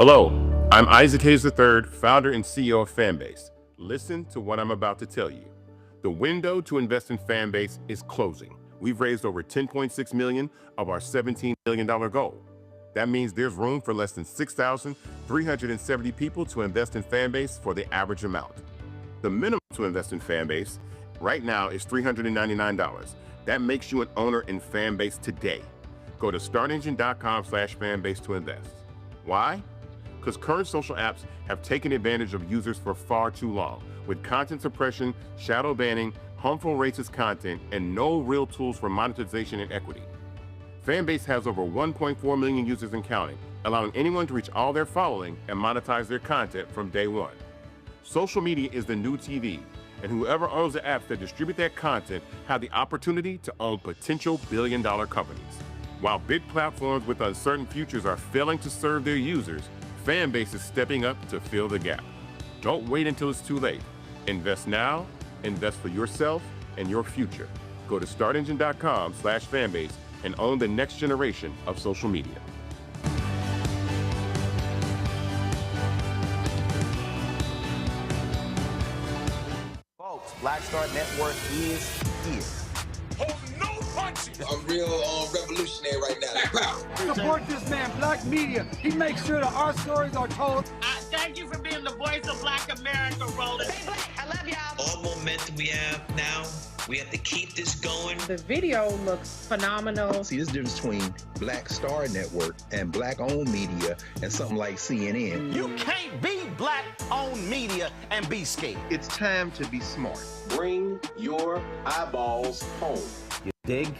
Hello, I'm Isaac Hayes III, founder and CEO of Fanbase. Listen to what I'm about to tell you. The window to invest in Fanbase is closing. We've raised over $10.6 million of our $17 million goal. That means there's room for less than 6,370 people to invest in Fanbase for the average amount. The minimum to invest in Fanbase right now is $399. That makes you an owner in Fanbase today. Go to startengine.com/fanbase to invest. Why? Because current social apps have taken advantage of users for far too long, with content suppression, shadow banning, harmful racist content, and no real tools for monetization and equity. Fanbase has over 1.4 million users and counting, allowing anyone to reach all their following and monetize their content from day one. Social media is the new TV, and whoever owns the apps that distribute that content have the opportunity to own potential billion-dollar companies. While big platforms with uncertain futures are failing to serve their users, Fanbase is stepping up to fill the gap. Don't wait until it's too late. Invest now, invest for yourself and your future. Go to startengine.com/fanbase and own the next generation of social media. Folks, Black Star Network is here. Hold no punches. I'm real revolutionary right now. Support this man, Black Media. He makes sure that our stories are told. Thank you for being the voice of Black America, Roland. Stay black. I love y'all. All momentum we have now, we have to keep this going. The video looks phenomenal. See, there's a difference between Black Star Network and Black-owned media and something like CNN. You can't be Black-owned media and be scared. It's time to be smart. Bring your eyeballs home. You dig?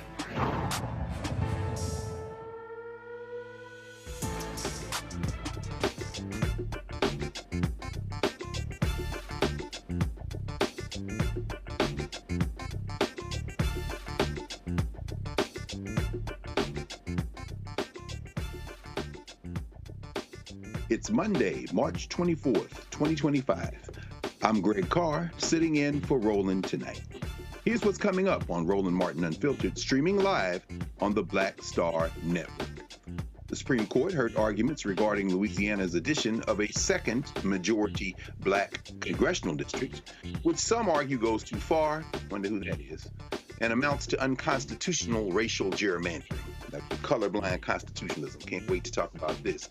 It's Monday, March 24th, 2025. I'm Greg Carr, sitting in for Roland tonight. Here's what's coming up on Roland Martin Unfiltered, streaming live on the Black Star Network. The Supreme Court heard arguments regarding Louisiana's addition of a second majority Black congressional district, which some argue goes too far, wonder who that is, and amounts to unconstitutional racial gerrymandering. Like colorblind constitutionalism. Can't wait to talk about this.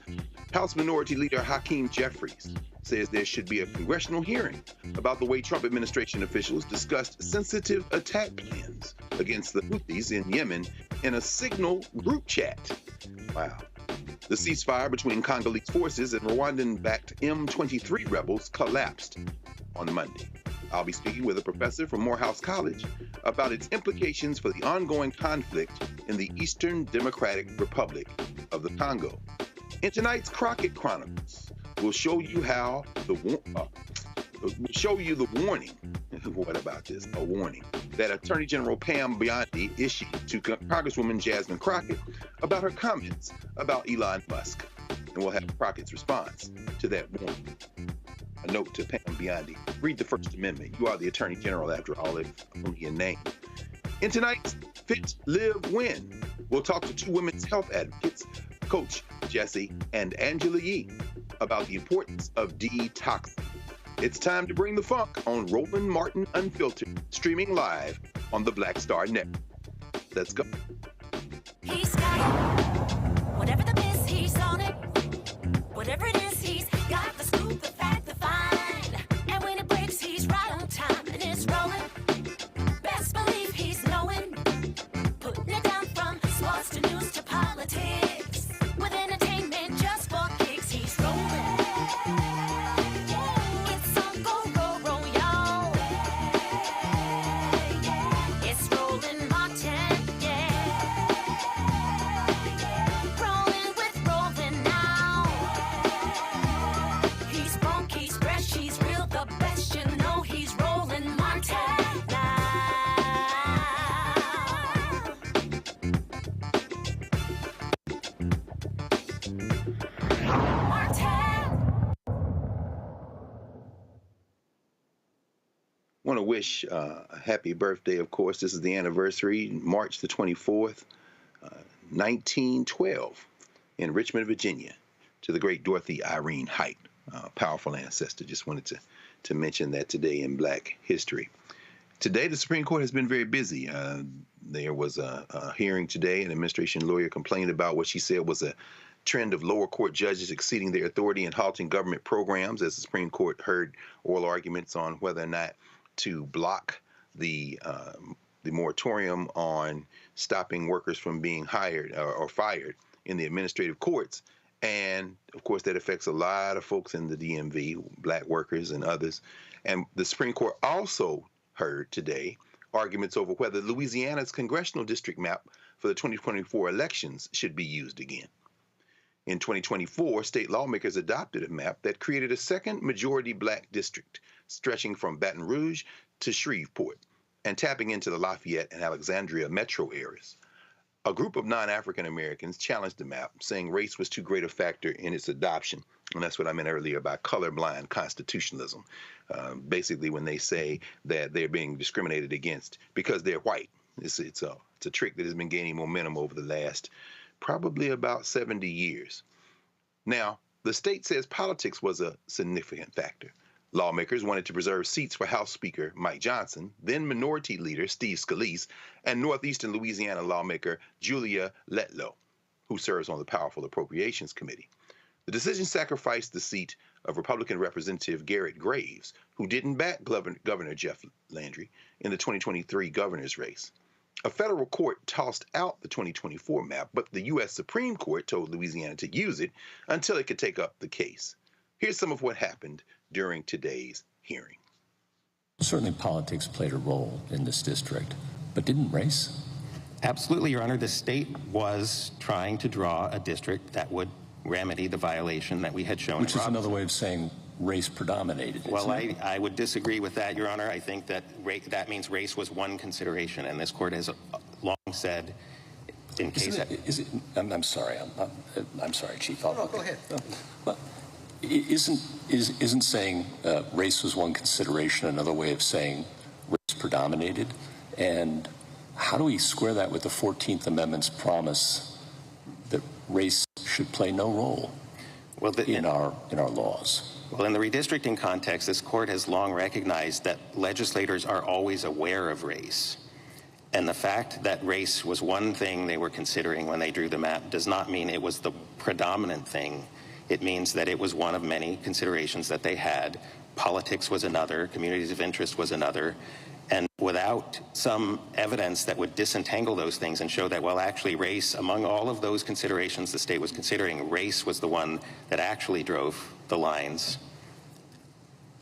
House Minority Leader Hakeem Jeffries says there should be a congressional hearing about the way Trump administration officials discussed sensitive attack plans against the Houthis in Yemen in a Signal group chat. Wow. The ceasefire between Congolese forces and Rwandan-backed M23 rebels collapsed on Monday. I'll be speaking with a professor from Morehouse College about its implications for the ongoing conflict in the Eastern Democratic Republic of the Congo. In tonight's Crockett Chronicles, we'll show you how the warning. What about this? A warning that Attorney General Pam Bondi issued to Congresswoman Jasmine Crockett about her comments about Elon Musk. And we'll have Crockett's response to that warning. A note to Pam Bondi: read the First Amendment. You are the Attorney General, after all, if only in name. In tonight's Fit, Live, Win, we'll talk to two women's health advocates, Coach Jessie and Angela Yee, about the importance of detoxing. It's time to bring the funk on Roland Martin Unfiltered, streaming live on the Black Star Network. Let's go. He's got it. Whatever the miss, he's on it. Whatever it is, he's got the scoop, the fact, the find. And when it breaks, he's right on time and it's rolling. Best believe he's knowing. Putting it down from sports to news to politics. With entertainment just for kicks, he's rolling. It's on go, y'all. It's Roland Martin, yeah. Rolling with Roland now. He's funk, he's fresh, he's real, the best, you know he's Roland Martin now. Want to wish a happy birthday, of course. This is the anniversary, March the 24th, 1912, in Richmond, Virginia. to the great Dorothy Irene Height, powerful ancestor. Just wanted to mention that today in Black history. Today, the Supreme Court has been very busy. There was a hearing today. An administration lawyer complained about what she said was a trend of lower court judges exceeding their authority and halting government programs, as the Supreme Court heard oral arguments on whether or not to block the moratorium on stopping workers from being hired or fired in the administrative courts. And, of course, that affects a lot of folks in the DMV, Black workers and others. And the Supreme Court also heard today arguments over whether Louisiana's congressional district map for the 2024 elections should be used again. In 2024, state lawmakers adopted a map that created a second majority Black district stretching from Baton Rouge to Shreveport and tapping into the Lafayette and Alexandria metro areas. A group of non-African Americans challenged the map, saying race was too great a factor in its adoption. And that's what I meant earlier about colorblind constitutionalism. Basically, when they say that they're being discriminated against because they're white. It's a trick that has been gaining momentum over the last probably about 70 years. Now, the state says politics was a significant factor. Lawmakers wanted to preserve seats for House Speaker Mike Johnson, then Minority Leader Steve Scalise, and Northeastern Louisiana lawmaker Julia Letlow, who serves on the powerful Appropriations Committee. The decision sacrificed the seat of Republican Representative Garrett Graves, who didn't back Governor Jeff Landry in the 2023 governor's race. A federal court tossed out the 2024 map, but the U.S. Supreme Court told Louisiana to use it until it could take up the case. Here's some of what happened during today's hearing. Certainly politics played a role in this district, but didn't race? Absolutely, Your Honor. The state was trying to draw a district that would remedy the violation that we had shown. Which is another way of saying race predominated. Well, I would disagree with that, Your Honor. I think that that means race was one consideration, and this court has long said in case... I'm sorry, Chief. No, go ahead. Well, isn't saying race was one consideration another way of saying race predominated? And how do we square that with the 14th Amendment's promise that race should play no role in our laws? Well, in the redistricting context, this court has long recognized that legislators are always aware of race. And the fact that race was one thing they were considering when they drew the map does not mean it was the predominant thing. It means that it was one of many considerations that they had. Politics was another, communities of interest was another. And without some evidence that would disentangle those things and show that, well, actually race, among all of those considerations the state was considering, race was the one that actually drove the lines.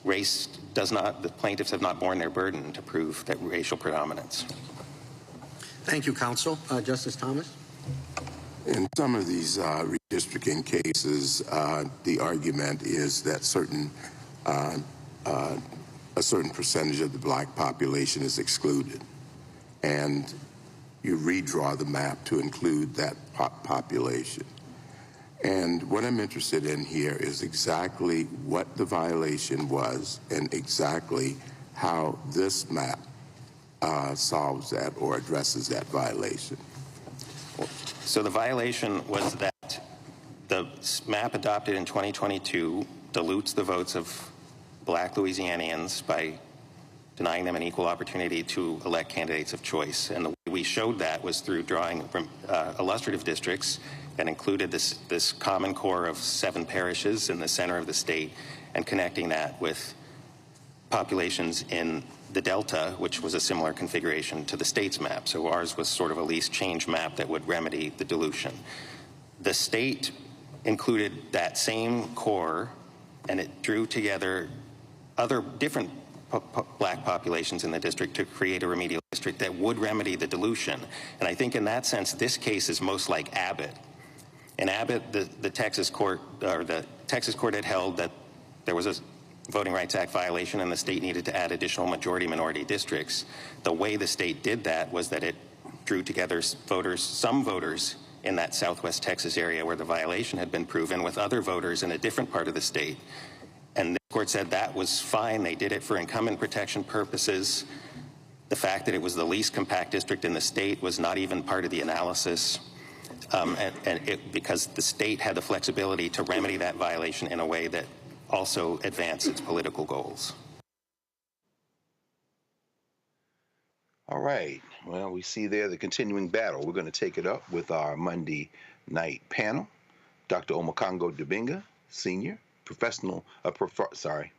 Race does not, the plaintiffs have not borne their burden to prove that racial predominance. Thank you, counsel. Justice Thomas? In some of these redistricting cases, the argument is that a certain percentage of the Black population is excluded, and you redraw the map to include that population. And what I'm interested in here is exactly what the violation was and exactly how this map solves that or addresses that violation. So the violation was that the map adopted in 2022 dilutes the votes of Black Louisianians by denying them an equal opportunity to elect candidates of choice. And the way we showed that was through drawing from illustrative districts that included this common core of 7 parishes in the center of the state and connecting that with populations in the Delta, which was a similar configuration to the state's map. So ours was sort of a least change map that would remedy the dilution. The state included that same core, and it drew together other different Black populations in the district to create a remedial district that would remedy the dilution. And I think in that sense, this case is most like Abbott. In Abbott, the Texas court had held that there was a Voting Rights Act violation and the state needed to add additional majority-minority districts. The way the state did that was that it drew together some voters in that southwest Texas area where the violation had been proven with other voters in a different part of the state. And the court said that was fine. They did it for incumbent protection purposes. The fact that it was the least compact district in the state was not even part of the analysis. because the state had the flexibility to remedy that violation in a way that also advanced its political goals. All right. Well, we see there the continuing battle. We're going to take it up with our Monday night panel. Dr. Omokongo Dibinga, Senior,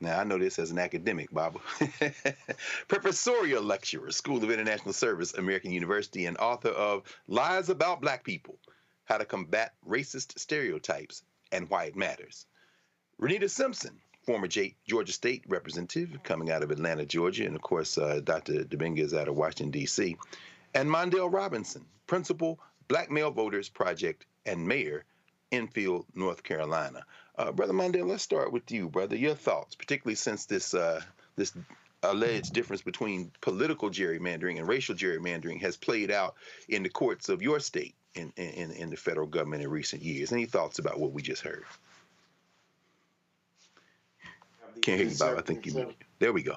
now I know this as an academic, Baba. Professorial lecturer, School of International Service, American University, and author of Lies About Black People, How to Combat Racist Stereotypes and Why It Matters. Renita Simpson, former Georgia State Representative, coming out of Atlanta, Georgia, and of course, Dr. Dibinga is out of Washington, D.C. And Mondale Robinson, Principal, Black Male Voters Project, and Mayor, Enfield, North Carolina. Brother Mondale, let's start with you, brother. Your thoughts, particularly since this alleged difference between political gerrymandering and racial gerrymandering has played out in the courts of your state in the federal government in recent years. Any thoughts about what we just heard? Can't hear you, Bob. I think you moved. There we go.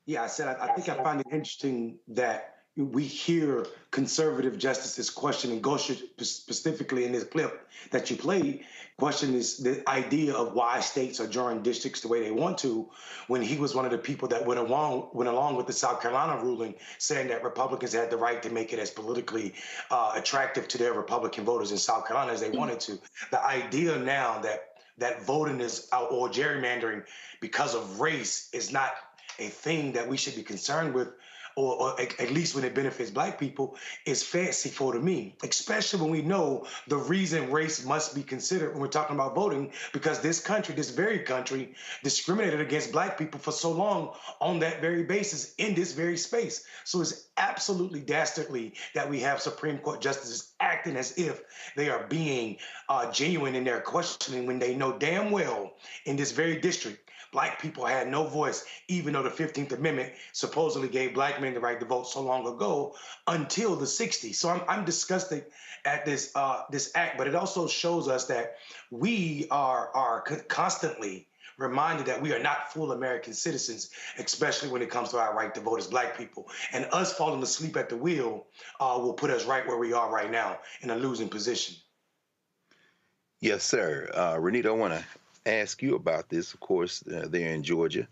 Yeah, I think I find it interesting that we hear conservative justices questioning Gorsuch, specifically in this clip that you played, question is the idea of why states are drawing districts the way they want to, when he was one of the people that went along with the South Carolina ruling, saying that Republicans had the right to make it as politically attractive to their Republican voters in South Carolina as they wanted to. The idea now that voting is or gerrymandering because of race is not a thing that we should be concerned with, or at least when it benefits Black people, is fanciful to me, especially when we know the reason race must be considered when we're talking about voting, because this country, this very country, discriminated against Black people for so long on that very basis in this very space. So it's absolutely dastardly that we have Supreme Court justices acting as if they are being genuine in their questioning when they know damn well in this very district Black people had no voice, even though the 15th Amendment supposedly gave Black men the right to vote so long ago until the 60s. So I'm disgusted at this act, but it also shows us that we are constantly reminded that we are not full American citizens, especially when it comes to our right to vote as Black people. And us falling asleep at the wheel will put us right where we are right now in a losing position. Yes, sir. Renita, I want to ask you about this, of course, there in Georgia.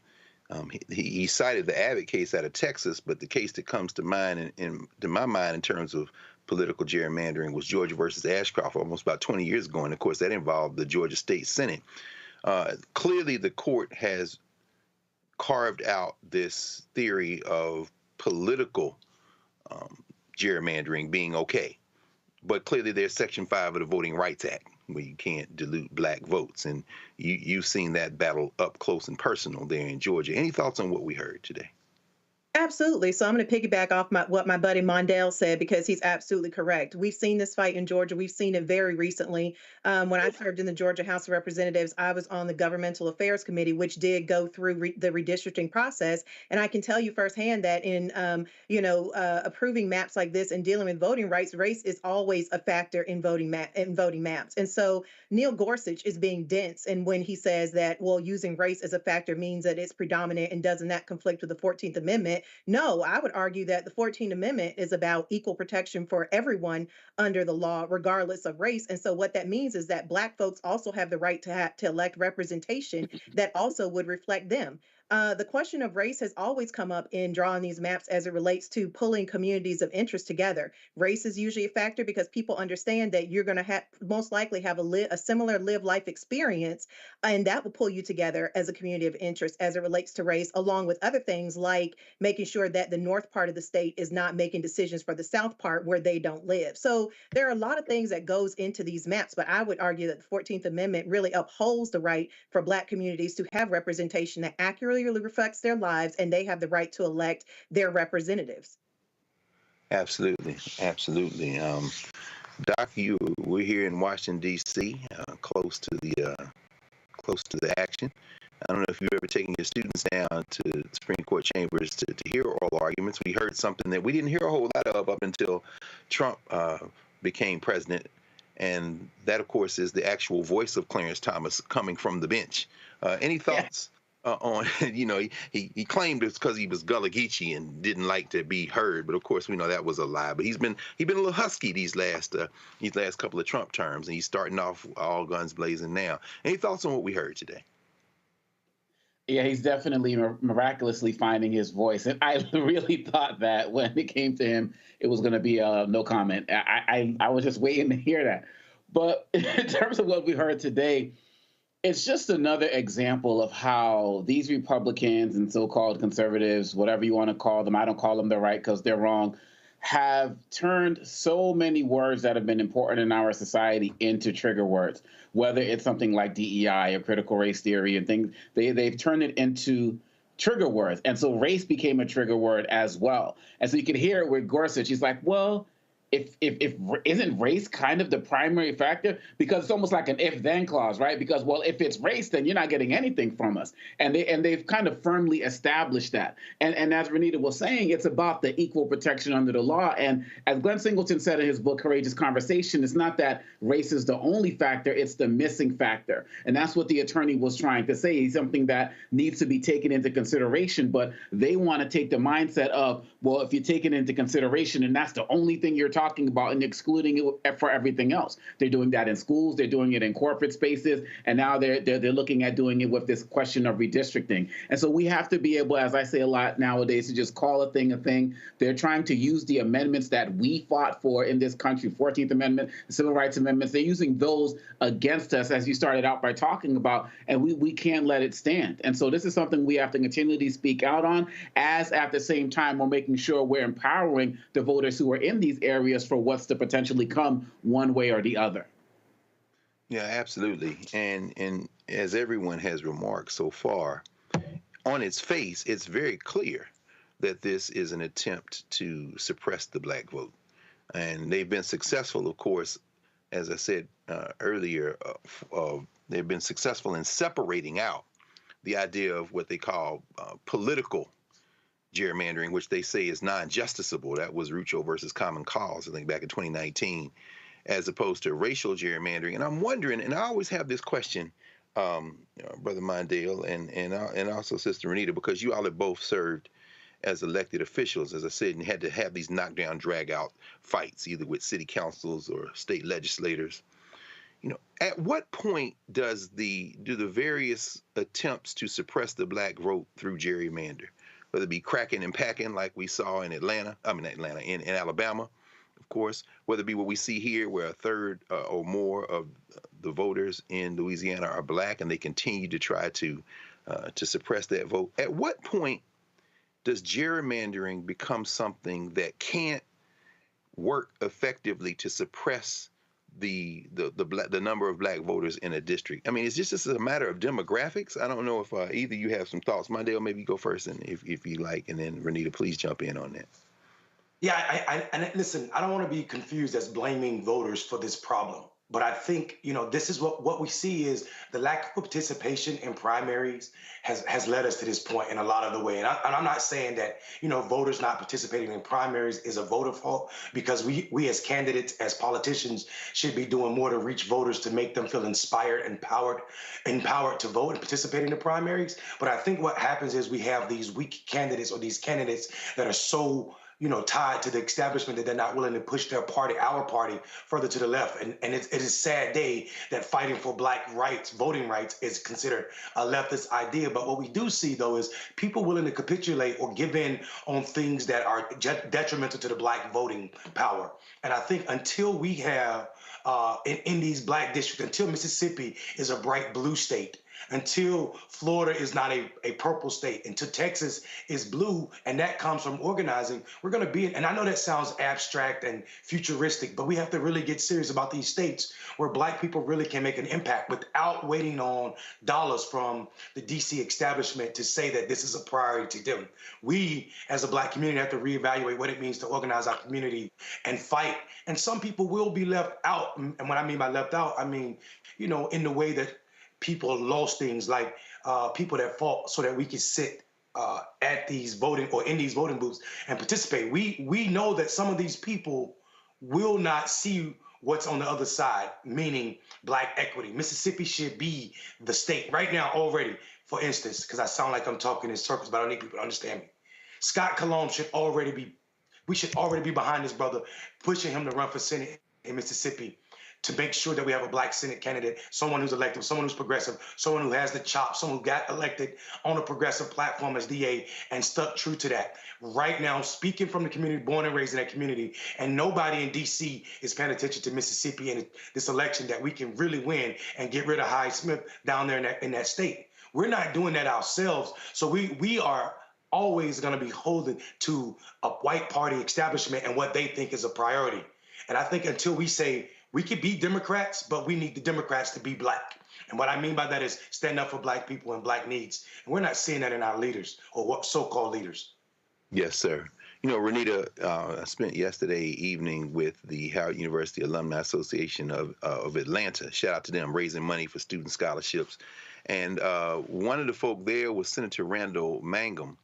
He cited the Abbott case out of Texas, but the case that comes to mind, to my mind, in terms of political gerrymandering was Georgia versus Ashcroft, almost about 20 years ago. And of course, that involved the Georgia State Senate. Clearly, the court has carved out this theory of political gerrymandering being okay. But clearly, there's Section 5 of the Voting Rights Act, where you can't dilute Black votes. And you've seen that battle up close and personal there in Georgia. Any thoughts on what we heard today? Absolutely. So I'm going to piggyback off what my buddy Mondale said, because he's absolutely correct. We've seen this fight in Georgia. We've seen it very recently. When I served in the Georgia House of Representatives, I was on the Governmental Affairs Committee, which did go through the redistricting process. And I can tell you firsthand that in, approving maps like this and dealing with voting rights, race is always a factor in voting maps. And so Neil Gorsuch is being dense. And when he says that, well, using race as a factor means that it's predominant, and doesn't that conflict with the 14th Amendment? No, I would argue that the 14th Amendment is about equal protection for everyone under the law, regardless of race. And so what that means is that Black folks also have the right to elect representation that also would reflect them. The question of race has always come up in drawing these maps as it relates to pulling communities of interest together. Race is usually a factor because people understand that you're going to most likely have a similar live life experience, and that will pull you together as a community of interest as it relates to race, along with other things like making sure that the north part of the state is not making decisions for the south part where they don't live. So there are a lot of things that goes into these maps, but I would argue that the 14th Amendment really upholds the right for Black communities to have representation that accurately reflects their lives, and they have the right to elect their representatives. Absolutely, absolutely. Doc, we're here in Washington D.C., close to the action. I don't know if you've ever taken your students down to the Supreme Court chambers to hear oral arguments. We heard something that we didn't hear a whole lot of up until Trump became president. And that, of course, is the actual voice of Clarence Thomas coming from the bench. Any thoughts on, he claimed it's because he was Gullah Geechee and didn't like to be heard, but of course we know that was a lie. But he's been a little husky these last couple of Trump terms, and he's starting off all guns blazing now. Any thoughts on what we heard today? Yeah, he's definitely miraculously finding his voice, and I really thought that when it came to him, it was going to be no comment. I was just waiting to hear that. But in terms of what we heard today, it's just another example of how these Republicans and so-called conservatives, whatever you want to call them, I don't call them the right because they're wrong, have turned so many words that have been important in our society into trigger words, whether it's something like DEI or critical race theory and things. They've turned it into trigger words. And so race became a trigger word as well. And so you can hear it with Gorsuch. He's like, well, if isn't race kind of the primary factor? Because it's almost like an if-then clause, right? Because, well, if it's race, then you're not getting anything from us. And they've kind of firmly established that. And as Renita was saying, it's about the equal protection under the law. And as Glenn Singleton said in his book, Courageous Conversation, it's not that race is the only factor, it's the missing factor. And that's what the attorney was trying to say, something that needs to be taken into consideration. But they want to take the mindset of, well, if you take it into consideration and that's the only thing you're talking about and excluding it for everything else. They're doing that in schools, they're doing it in corporate spaces, and now they're looking at doing it with this question of redistricting. And so we have to be able, as I say a lot nowadays, to just call a thing a thing. They're trying to use the amendments that we fought for in this country, 14th Amendment, the Civil Rights Amendments. They're using those against us, as you started out by talking about, and we can't let it stand. And so this is something we have to continually speak out on, as at the same time we're making sure we're empowering the voters who are in these areas for what's to potentially come one way or the other. Yeah, absolutely. And as everyone has remarked so far, on its face, it's very clear that this is an attempt to suppress the black vote. And they've been successful, of course, as I said earlier, they've been successful in separating out the idea of what they call political gerrymandering, which they say is non-justiciable. That was Rucho versus Common Cause, I think, back in 2019, as opposed to racial gerrymandering. And I'm wondering, and I always have this question, Brother Mondale and also Sister Renita, because you all have both served as elected officials, as I said, and had to have these knockdown, drag-out fights, either with city councils or state legislators. At what point do the various attempts to suppress the black vote through gerrymander, whether it be cracking and packing like we saw in in Alabama, of course, whether it be what we see here where a third or more of the voters in Louisiana are black and they continue to try to suppress that vote. At what point does gerrymandering become something that can't work effectively to suppress the number of black voters in a district? I mean, it's just a matter of demographics. I don't know if either you have some thoughts. Mondale, maybe go first, and if you like, and then Renita, please jump in on that. Yeah, and listen, I don't want to be confused as blaming voters for this problem. But I think, this is what we see is the lack of participation in primaries has led us to this point in a lot of the way. And I'm not saying that, voters not participating in primaries is a voter fault, because we as candidates, as politicians, should be doing more to reach voters to make them feel inspired, empowered to vote and participate in the primaries. But I think what happens is we have these weak candidates, or these candidates that are so tied to the establishment that they're not willing to push our party further to the left. And it is a sad day that fighting for black rights, voting rights, is considered a leftist idea. But what we do see, though, is people willing to capitulate or give in on things that are detrimental to the black voting power. And I think until we have, in these black districts, until Mississippi is a bright blue state, until Florida is not a purple state, until Texas is blue, and that comes from organizing, we're going to be, and I know that sounds abstract and futuristic, but we have to really get serious about these states where black people really can make an impact without waiting on dollars from the DC establishment to say that this is a priority to them. We, as a black community, have to reevaluate what it means to organize our community and fight. And some people will be left out. And what I mean by left out, I mean, in the way that people lost things, like people that fought so that we could sit at these voting or in these voting booths and participate. We know that some of these people will not see what's on the other side, meaning black equity. Mississippi should be the state right now already. for instance, because I sound like I'm talking in circles, but I need people to understand me. Scott Cologne we should already be behind this brother, pushing him to run for Senate in Mississippi, to make sure that we have a black Senate candidate, someone who's elected, someone who's progressive, someone who has the chops, someone who got elected on a progressive platform as DA and stuck true to that. Right now, speaking from the community, born and raised in that community, and nobody in DC is paying attention to Mississippi and this election, that we can really win and get rid of Hyde Smith down there in that state. We're not doing that ourselves. So we are always going to be holding to a white party establishment and what they think is a priority. And I think until we say we can be Democrats, but we need the Democrats to be black. And what I mean by that is stand up for black people and black needs. And we're not seeing that in our leaders or what so-called leaders. Yes, sir. You know, Renita, I spent yesterday evening with the Howard University Alumni Association of Atlanta. Shout out to them, raising money for student scholarships. And one of the folk there was Senator Randall Mangum,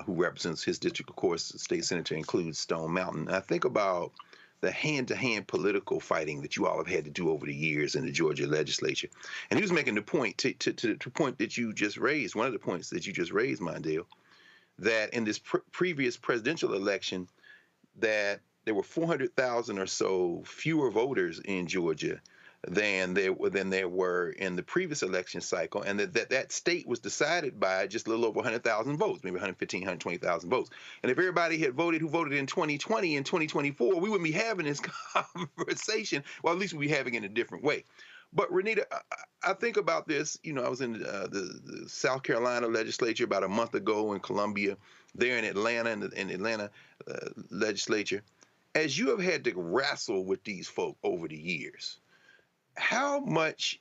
who represents his district. Of course, the state senator includes Stone Mountain. And I think about the hand-to-hand political fighting that you all have had to do over the years in the Georgia legislature. And he was making the point, to the point that you just raised, one of the points that you just raised, Mondale, that in this previous presidential election, that there were 400,000 or so fewer voters in Georgia than there were in the previous election cycle, and that state was decided by just a little over 100,000 votes, maybe 115, 120,000 votes. And if everybody had voted who voted in 2020 and 2024, we wouldn't be having this conversation. Well, at least we'd be having it in a different way. But Renita, I think about this. You know, I was in the South Carolina legislature about a month ago, in Columbia, there in Atlanta, in the Atlanta legislature. As you have had to wrestle with these folk over the years, how much,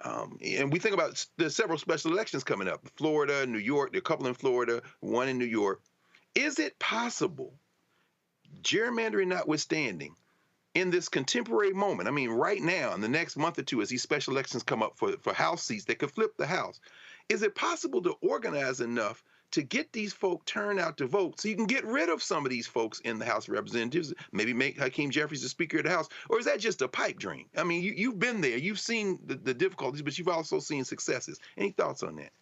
and we think about there's several special elections coming up, Florida, New York, there are a couple in Florida, one in New York. Is it possible, gerrymandering notwithstanding, in this contemporary moment, I mean, right now, in the next month or two, as these special elections come up for House seats that could flip the House, is it possible to organize enough to get these folk turned out to vote so you can get rid of some of these folks in the House of Representatives, maybe make Hakeem Jeffries the Speaker of the House? Or is that just a pipe dream? I mean, you've been there, you've seen the difficulties, but you've also seen successes. Any thoughts on that?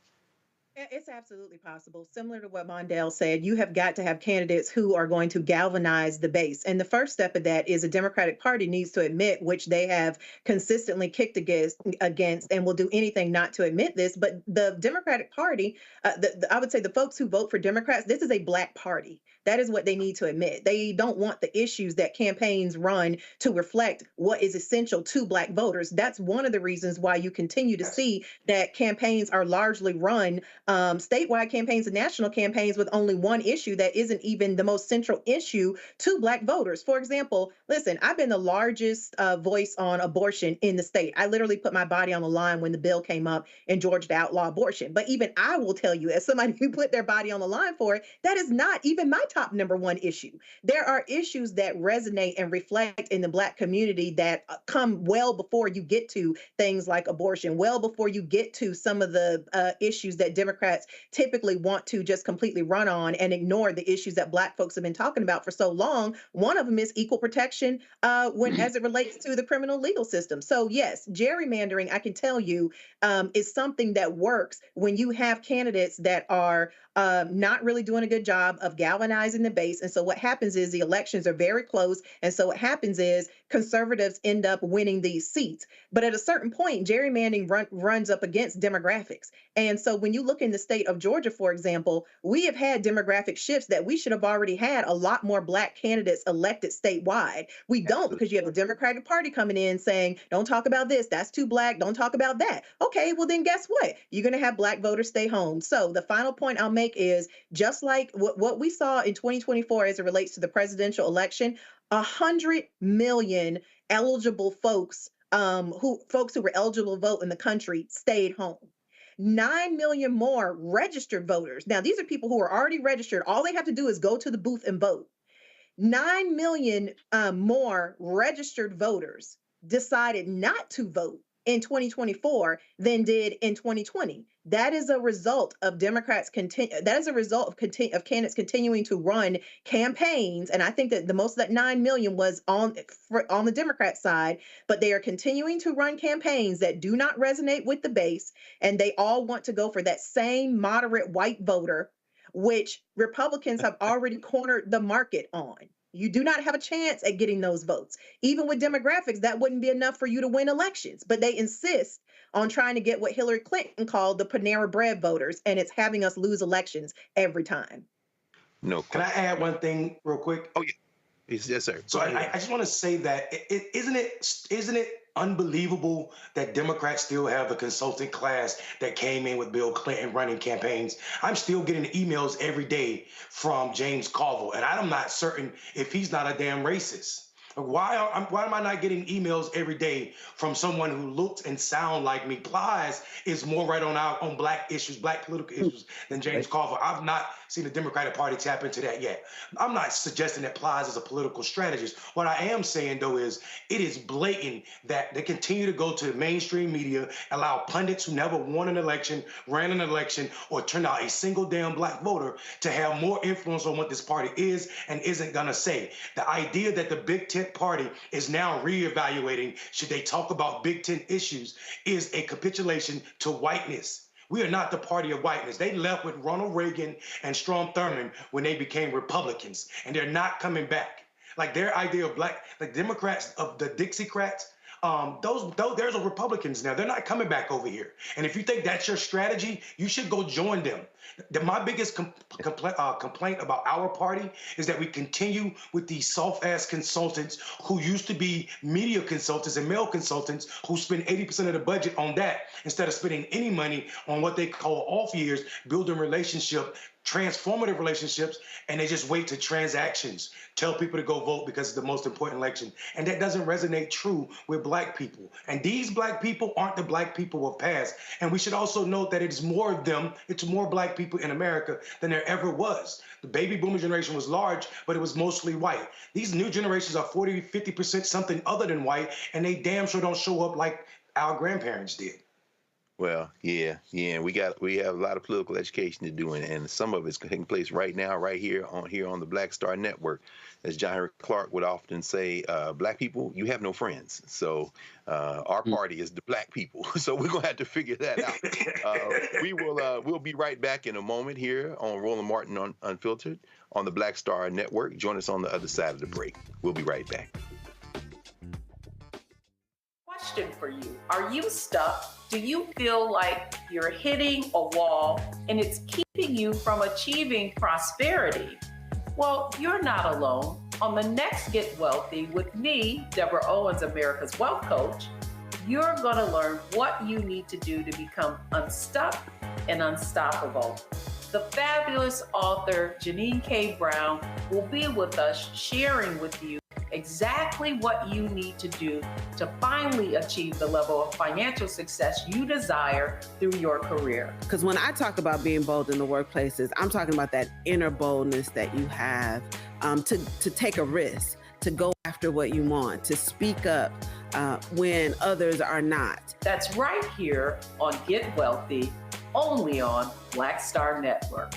It's absolutely possible. Similar to what Mondale said, you have got to have candidates who are going to galvanize the base. And the first step of that is a Democratic Party needs to admit, which they have consistently kicked against and will do anything not to admit this. But the Democratic Party, I would say the folks who vote for Democrats, this is a black party. That is what they need to admit. They don't want the issues that campaigns run to reflect what is essential to black voters. That's one of the reasons why you continue to see that campaigns are largely run, statewide campaigns and national campaigns, with only one issue that isn't even the most central issue to black voters. For example, listen, I've been the largest voice on abortion in the state. I literally put my body on the line when the bill came up in Georgia to outlaw abortion. But even I will tell you, as somebody who put their body on the line for it, that is not even my top number one issue. There are issues that resonate and reflect in the black community that come well before you get to things like abortion, well before you get to some of the issues that Democrats typically want to just completely run on and ignore, the issues that black folks have been talking about for so long. One of them is equal protection as it relates to the criminal legal system. So yes, gerrymandering, I can tell you, is something that works when you have candidates that are not really doing a good job of galvanizing the base. And so what happens is the elections are very close. And so what happens is conservatives end up winning these seats. But at a certain point, gerrymandering runs up against demographics. And so when you look in the state of Georgia, for example, we have had demographic shifts that we should have already had a lot more black candidates elected statewide. We don't, because you have the Democratic Party coming in saying, don't talk about this, that's too black, don't talk about that. Okay, well then guess what? You're going to have black voters stay home. So the final point I'll make is, just like what we saw in 2024 as it relates to the presidential election, 100 million eligible folks who were eligible to vote in the country stayed home. 9 million more registered voters. Now, these are people who are already registered. All they have to do is go to the booth and vote. 9 million more registered voters decided not to vote in 2024 than did in 2020. That is a result of Democrats that is a result of candidates continuing to run campaigns. And I think that the most of that 9 million was on the Democrat side, but they are continuing to run campaigns that do not resonate with the base. And they all want to go for that same moderate white voter, which Republicans have already cornered the market on. You do not have a chance at getting those votes. Even with demographics, that wouldn't be enough for you to win elections. But they insist on trying to get what Hillary Clinton called the Panera Bread voters, and it's having us lose elections every time. No. Can I add one thing real quick? Oh, yeah. Yes, sir. So I just want to say that isn't it unbelievable that Democrats still have the consultant class that came in with Bill Clinton running campaigns? I'm still getting emails every day from James Carville, and I'm not certain if he's not a damn racist. Why am I not getting emails every day from someone who looks and sounds like me? Plies is more right on black issues, black political issues than James Carville. I've not seen the Democratic Party tap into that yet. I'm not suggesting that Plies is a political strategist. What I am saying, though, is it is blatant that they continue to go to the mainstream media, allow pundits who never won an election, ran an election, or turned out a single damn black voter to have more influence on what this party is and isn't going to say. The idea that the Big Tent Party is now reevaluating should they talk about Big Tent issues is a capitulation to whiteness. We are not the party of whiteness. They left with Ronald Reagan and Strom Thurmond when they became Republicans, and they're not coming back. Like their idea of black, like Democrats of the Dixiecrats, there's a Republicans now. They're not coming back over here. And if you think that's your strategy, you should go join them. My biggest complaint about our party is that we continue with these soft-ass consultants who used to be media consultants and male consultants who spend 80% of the budget on that instead of spending any money on what they call off years, building transformative relationships, and they just wait to transactions, tell people to go vote because it's the most important election. And that doesn't resonate true with black people. And these black people aren't the black people of past. And we should also note that it's more of them, it's more black people in America than there ever was. The baby boomer generation was large, but it was mostly white. These new generations are 40, 50% something other than white, and they damn sure don't show up like our grandparents did. Well, yeah. We have a lot of political education to do, and some of it's taking place right now, right here on the Black Star Network. As John Henrik Clarke would often say, black people, you have no friends. So our party is the black people. So we're gonna have to figure that out. We'll be right back in a moment here on Roland Martin Unfiltered on the Black Star Network. Join us on the other side of the break. We'll be right back. Question for you. Are you stuck? Do you feel like you're hitting a wall and it's keeping you from achieving prosperity? Well, you're not alone. On the next Get Wealthy with me, Deborah Owens, America's Wealth Coach, you're going to learn what you need to do to become unstuck and unstoppable. The fabulous author Janine K. Brown will be with us sharing with you exactly what you need to do to finally achieve the level of financial success you desire through your career. Because when I talk about being bold in the workplaces, I'm talking about that inner boldness that you have to take a risk, to go after what you want, to speak up when others are not. That's right here on Get Wealthy, only on Black Star Network.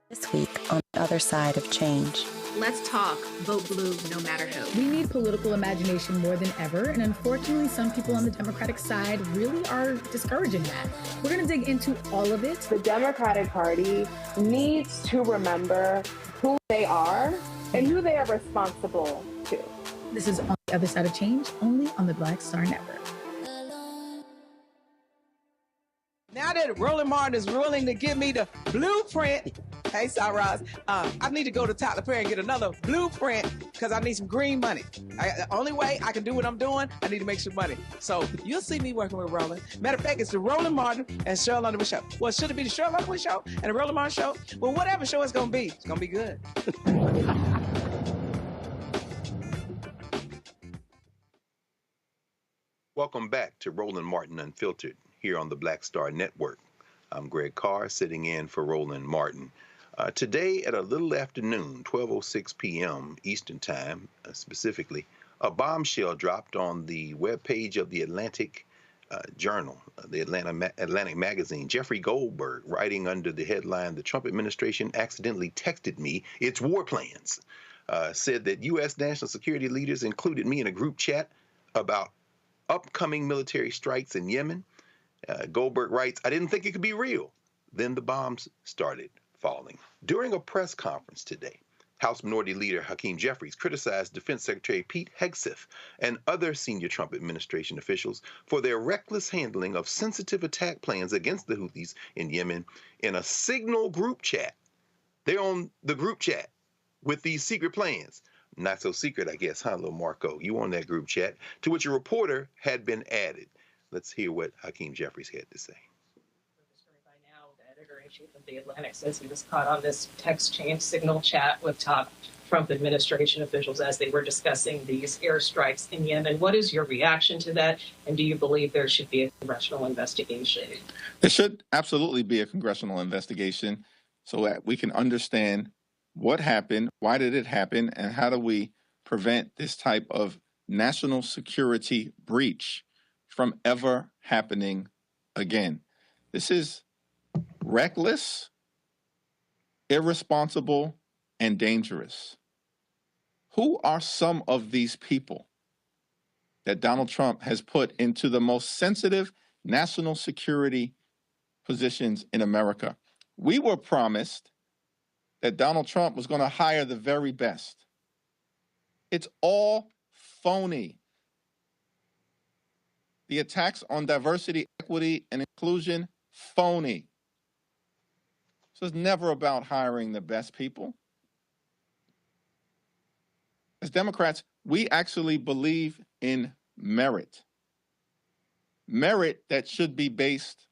This week on the other side of change. Let's talk. Vote blue no matter who. We need political imagination more than ever, and unfortunately, some people on the Democratic side really are discouraging that. We're going to dig into all of it. The Democratic Party needs to remember who they are and who they are responsible to. This is on the other side of change, only on the Black Star Network. Now that Roland Martin is willing to give me the blueprint, hey, Saraz, I need to go to Tyler Perry and get another blueprint because I need some green money. The only way I can do what I'm doing, I need to make some money. So you'll see me working with Roland. Matter of fact, it's the Roland Martin and Cheryl Underwood show. Well, should it be the Cheryl Underwood show and the Roland Martin show? Well, whatever show it's going to be, it's going to be good. Welcome back to Roland Martin Unfiltered here on the Black Star Network. I'm Greg Carr, sitting in for Roland Martin. Today at a little after noon, 12:06 p.m. Eastern Time, specifically, a bombshell dropped on the webpage of the Atlantic Journal, the Atlantic magazine. Jeffrey Goldberg, writing under the headline, "The Trump administration accidentally texted me its war plans," said that U.S. national security leaders included me in a group chat about upcoming military strikes in Yemen. Goldberg writes, "I didn't think it could be real." Then the bombs started falling. During a press conference today, House Minority Leader Hakeem Jeffries criticized Defense Secretary Pete Hegseth and other senior Trump administration officials for their reckless handling of sensitive attack plans against the Houthis in Yemen in a Signal group chat. They're on the group chat with these secret plans. Not so secret, I guess, huh, little Marco? You on that group chat, to which a reporter had been added. Let's hear what Hakeem Jeffries had to say. Editor-in-chief of the Atlantic says he was caught on this text chain Signal chat with top Trump administration officials as they were discussing these airstrikes in Yemen. What is your reaction to that? And do you believe there should be a congressional investigation? There should absolutely be a congressional investigation so that we can understand what happened, why did it happen, and how do we prevent this type of national security breach from ever happening again. This is reckless, irresponsible, and dangerous. Who are some of these people that Donald Trump has put into the most sensitive national security positions in America? We were promised that Donald Trump was going to hire the very best. It's all phony. The attacks on diversity, equity, and inclusion, phony. So it's never about hiring the best people. As Democrats, we actually believe in merit. Merit that should be based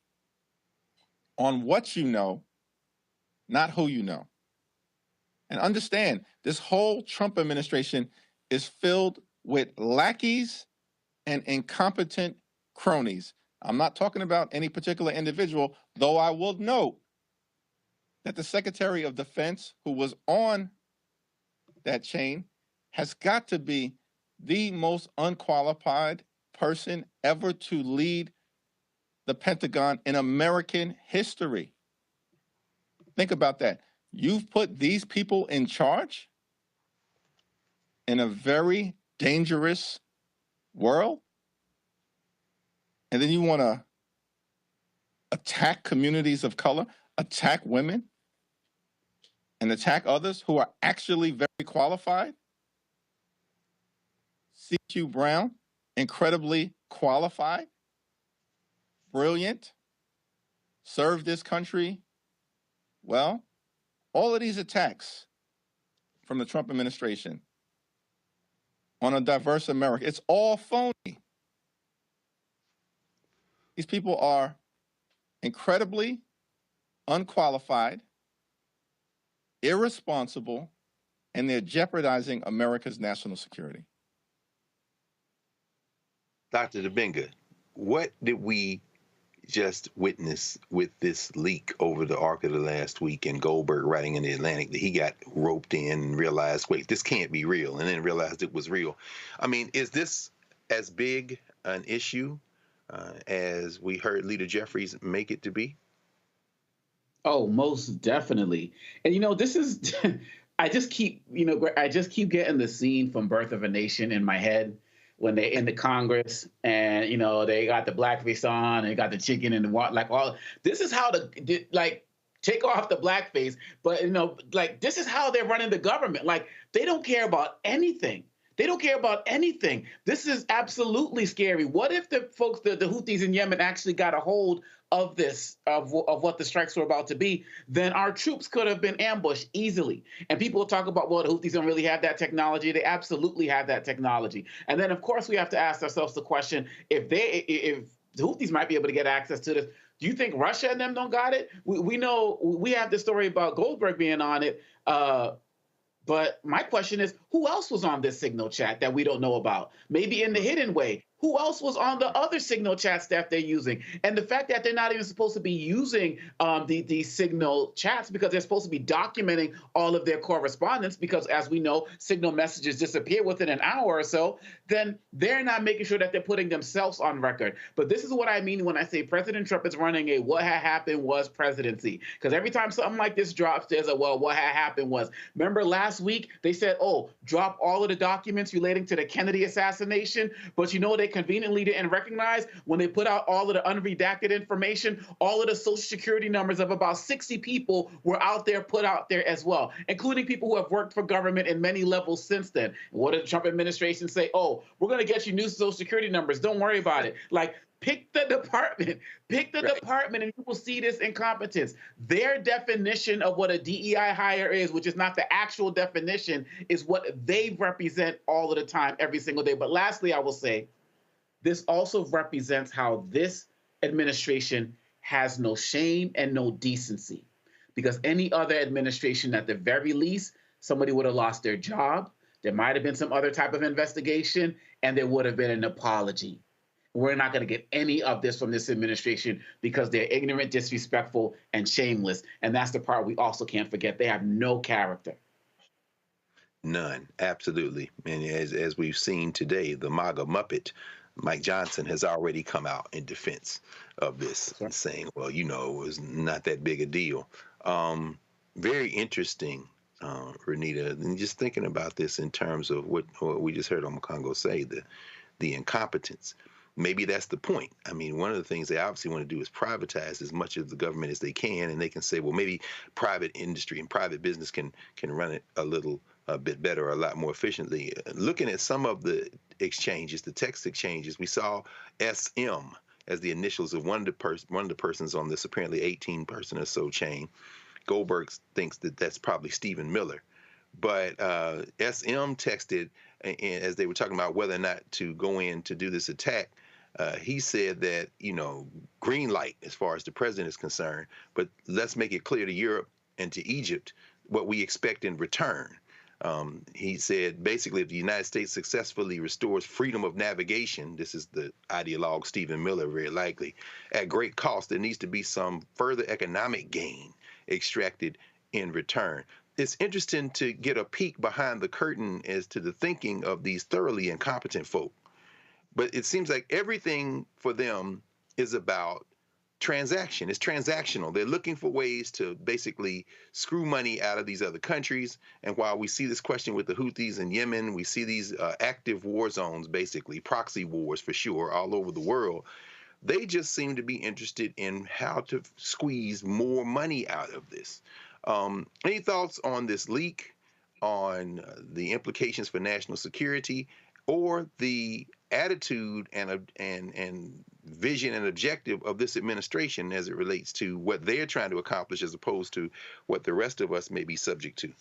on what you know, not who you know. And understand, this whole Trump administration is filled with lackeys and incompetent cronies. I'm not talking about any particular individual, though I will note that the Secretary of Defense, who was on that chain, has got to be the most unqualified person ever to lead the Pentagon in American history. Think about that. You've put these people in charge in a very dangerous world, and then you want to attack communities of color, attack women, and attack others who are actually very qualified? C.Q. Brown, incredibly qualified, brilliant, served this country well. All of these attacks from the Trump administration on a diverse America, it's all phony. These people are incredibly unqualified, irresponsible, and they're jeopardizing America's national security. Dr. Dibinga, what did we just witness with this leak over the arc of the last week, and Goldberg writing in the Atlantic that he got roped in and realized, wait, this can't be real, and then realized it was real? I mean, is this as big an issue as we heard Leader Jeffries make it to be? Oh, most definitely. And, you know, this is, I just keep getting the scene from Birth of a Nation in my head when they're in the Congress and, you know, they got the blackface on and they got the chicken and the like all. This is how take off the blackface, but, you know, like, this is how they're running the government. Like, they don't care about anything. They don't care about anything. This is absolutely scary. What if the folks, the Houthis in Yemen, actually got a hold of this, of what the strikes were about to be? Then our troops could have been ambushed easily. And people talk about, well, the Houthis don't really have that technology. They absolutely have that technology. And then, of course, we have to ask ourselves the question, if the Houthis might be able to get access to this, do you think Russia and them don't got it? We know, we have the story about Goldberg being on it. But my question is, who else was on this Signal chat that we don't know about? Maybe in the hidden way. Who else was on the other Signal chats that they're using? And the fact that they're not even supposed to be using these Signal chats because they're supposed to be documenting all of their correspondence because, as we know, Signal messages disappear within an hour or so, then they're not making sure that they're putting themselves on record. But this is what I mean when I say President Trump is running a what had happened was presidency. Because every time something like this drops, there's a, well, what had happened was. Remember last week, they said, oh, drop all of the documents relating to the Kennedy assassination, but you know they conveniently didn't recognize when they put out all of the unredacted information, all of the social security numbers of about 60 people were out there, put out there as well, including people who have worked for government in many levels since then. What did the Trump administration say? Oh, we're going to get you new social security numbers. Don't worry about it. Like, pick the department, department, and you will see this incompetence. Their definition of what a DEI hire is, which is not the actual definition, is what they represent all of the time, every single day. But lastly, I will say, this also represents how this administration has no shame and no decency. Because any other administration, at the very least, somebody would have lost their job, there might have been some other type of investigation, and there would have been an apology. We're not going to get any of this from this administration because they're ignorant, disrespectful, and shameless. And that's the part we also can't forget. They have no character. None, absolutely. And as we've seen today, the MAGA Muppet, Mike Johnson, has already come out in defense of this, saying, well, you know, it was not that big a deal. Very interesting, Renita, and just thinking about this in terms of what we just heard Omokongo say, the incompetence. Maybe that's the point. I mean, one of the things they obviously want to do is privatize as much of the government as they can, and they can say, well, maybe private industry and private business can run it a bit better, or a lot more efficiently. Looking at some of the exchanges, the text exchanges, we saw SM as the initials of one of the persons on this apparently 18-person or so chain. Goldberg thinks that that's probably Stephen Miller. But SM texted, as they were talking about whether or not to go in to do this attack, he said that, you know, green light as far as the president is concerned, but let's make it clear to Europe and to Egypt what we expect in return. He said, basically, if the United States successfully restores freedom of navigation, this is the ideologue Stephen Miller, very likely, at great cost, there needs to be some further economic gain extracted in return. It's interesting to get a peek behind the curtain as to the thinking of these thoroughly incompetent folk. But it seems like everything for them is about transaction. It's transactional. They're looking for ways to basically screw money out of these other countries. And while we see this question with the Houthis in Yemen, we see these active war zones, basically proxy wars for sure, all over the world. They just seem to be interested in how to squeeze more money out of this. Any thoughts on this leak, on the implications for national security, or the attitude and vision and objective of this administration as it relates to what they're trying to accomplish as opposed to what the rest of us may be subject to?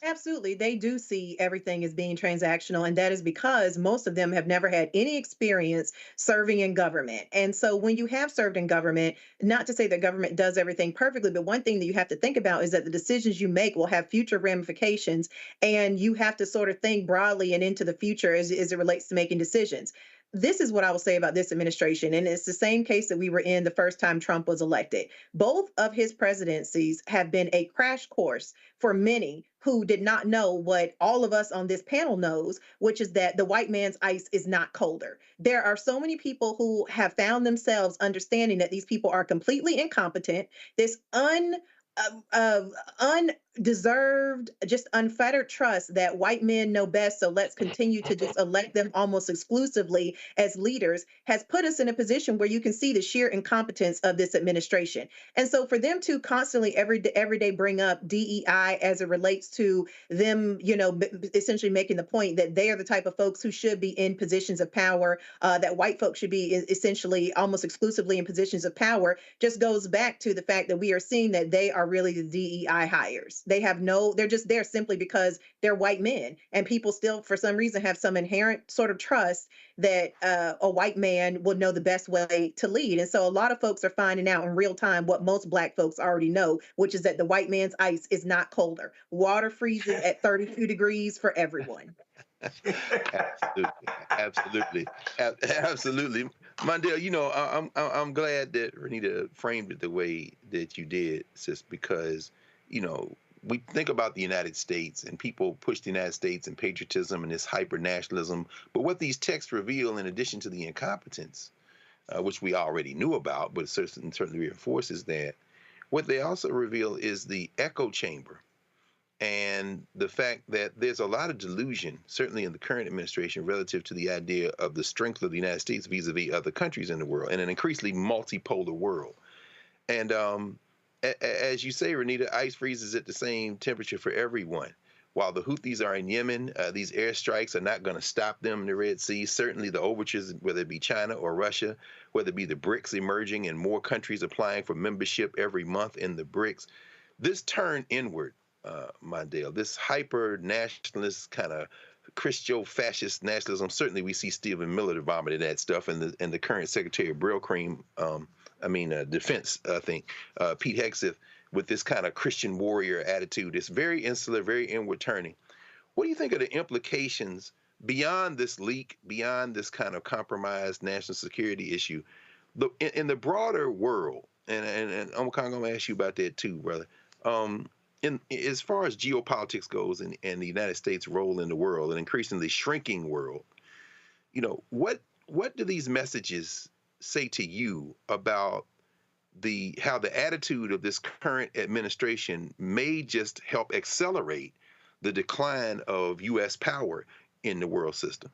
Absolutely. They do see everything as being transactional, and that is because most of them have never had any experience serving in government. And so when you have served in government, not to say that government does everything perfectly, but one thing that you have to think about is that the decisions you make will have future ramifications, and you have to sort of think broadly and into the future as it relates to making decisions. This is what I will say about this administration, and it's the same case that we were in the first time Trump was elected. Both of his presidencies have been a crash course for many who did not know what all of us on this panel knows, which is that the white man's ice is not colder. There are so many people who have found themselves understanding that these people are completely incompetent. This undeserved, just unfettered trust that white men know best, so let's continue to just elect them almost exclusively as leaders, has put us in a position where you can see the sheer incompetence of this administration. And so for them to constantly every day bring up DEI as it relates to them, you know, essentially making the point that they are the type of folks who should be in positions of power, that white folks should be essentially almost exclusively in positions of power, just goes back to the fact that we are seeing that they are really the DEI hires. They're just there simply because they're white men, and people still, for some reason, have some inherent sort of trust that a white man will know the best way to lead. And so a lot of folks are finding out in real time what most Black folks already know, which is that the white man's ice is not colder. Water freezes at 32 degrees for everyone. Absolutely. Mondale, you know, I'm glad that Renita framed it the way that you did, sis, because, you know, we think about the United States and people push the United States and patriotism and this hyper nationalism. But what these texts reveal, in addition to the incompetence, which we already knew about, but certainly reinforces that, what they also reveal is the echo chamber and the fact that there's a lot of delusion, certainly in the current administration, relative to the idea of the strength of the United States vis-a-vis other countries in the world, in an increasingly multipolar world. And as you say, Renita, ice freezes at the same temperature for everyone. While the Houthis are in Yemen, these airstrikes are not going to stop them in the Red Sea. Certainly the overtures, whether it be China or Russia, whether it be the BRICS emerging and more countries applying for membership every month in the BRICS, this turn inward, Mondale, this hyper-nationalist kind of Christo-fascist nationalism. Certainly we see Stephen Miller vomited that stuff, and the current Secretary of Defense, I think, Pete Hegseth, with this kind of Christian warrior attitude. It's very insular, very inward turning. What do you think of the implications beyond this leak, beyond this kind of compromised national security issue, in the broader world? And I'm going to ask you about that too, brother. As far as geopolitics goes and the United States' role in the world, an increasingly shrinking world, you know, what do these messages say to you about how the attitude of this current administration may just help accelerate the decline of U.S. power in the world system?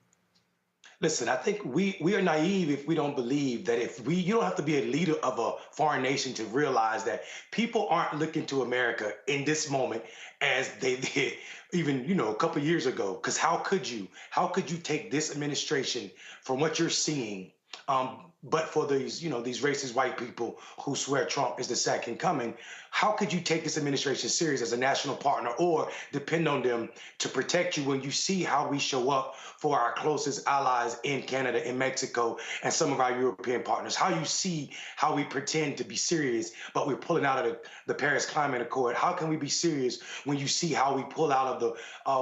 Listen, I think we are naive if we don't believe that you don't have to be a leader of a foreign nation to realize that people aren't looking to America in this moment as they did even, you know, a couple of years ago. Because how could you take this administration from what you're seeing, but for these, you know, these racist white people who swear Trump is the second coming? How could you take this administration serious as a national partner or depend on them to protect you when you see how we show up for our closest allies in Canada and Mexico and some of our European partners? How you see how we pretend to be serious, but we're pulling out of the Paris Climate Accord? How can we be serious when you see how we pull out of the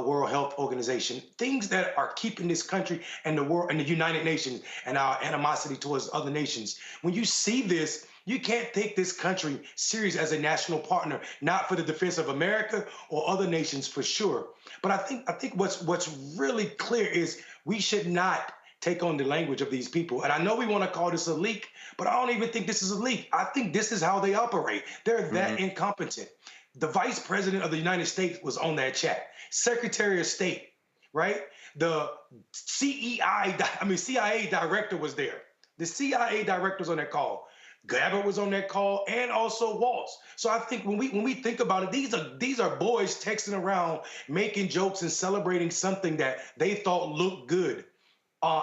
World Health Organization? Things that are keeping this country and the world and the United Nations and our animosity towards other nations. When you see this, you can't take this country serious as a national partner, not for the defense of America or other nations for sure. But I think what's really clear is we should not take on the language of these people. And I know we want to call this a leak, but I don't even think this is a leak. I think this is how they operate. They're that incompetent. The Vice President of the United States was on that chat. Secretary of State, right? The CIA director was there. The CIA director was on that call. Gabbard was on that call, and also Waltz. So I think when we think about it, these are boys texting around, making jokes and celebrating something that they thought looked good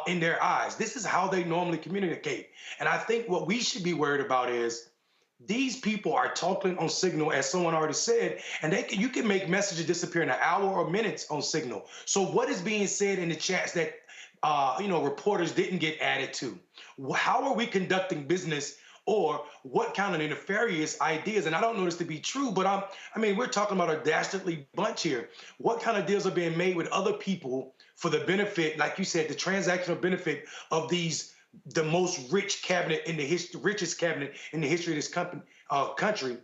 in their eyes. This is how they normally communicate. And I think what we should be worried about is these people are talking on Signal, as someone already said, and you can make messages disappear in an hour or minutes on Signal. So what is being said in the chats that reporters didn't get added to? How are we conducting business? Or what kind of nefarious ideas, and I don't know this to be true, but we're talking about a dastardly bunch here. What kind of deals are being made with other people for the benefit, like you said, the transactional benefit of the most rich cabinet in the richest cabinet in the history of this country?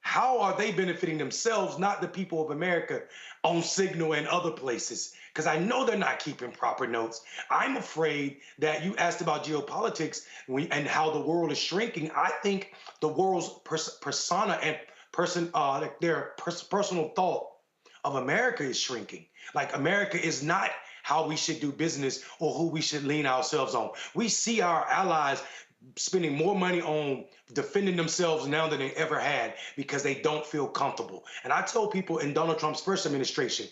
How are they benefiting themselves, not the people of America, on Signal and other places? Because I know they're not keeping proper notes. I'm afraid that you asked about geopolitics and how the world is shrinking. I think the world's persona and their personal thought of America is shrinking. Like America is not how we should do business or who we should lean ourselves on. We see our allies spending more money on defending themselves now than they ever had because they don't feel comfortable. And I told people in Donald Trump's first administration,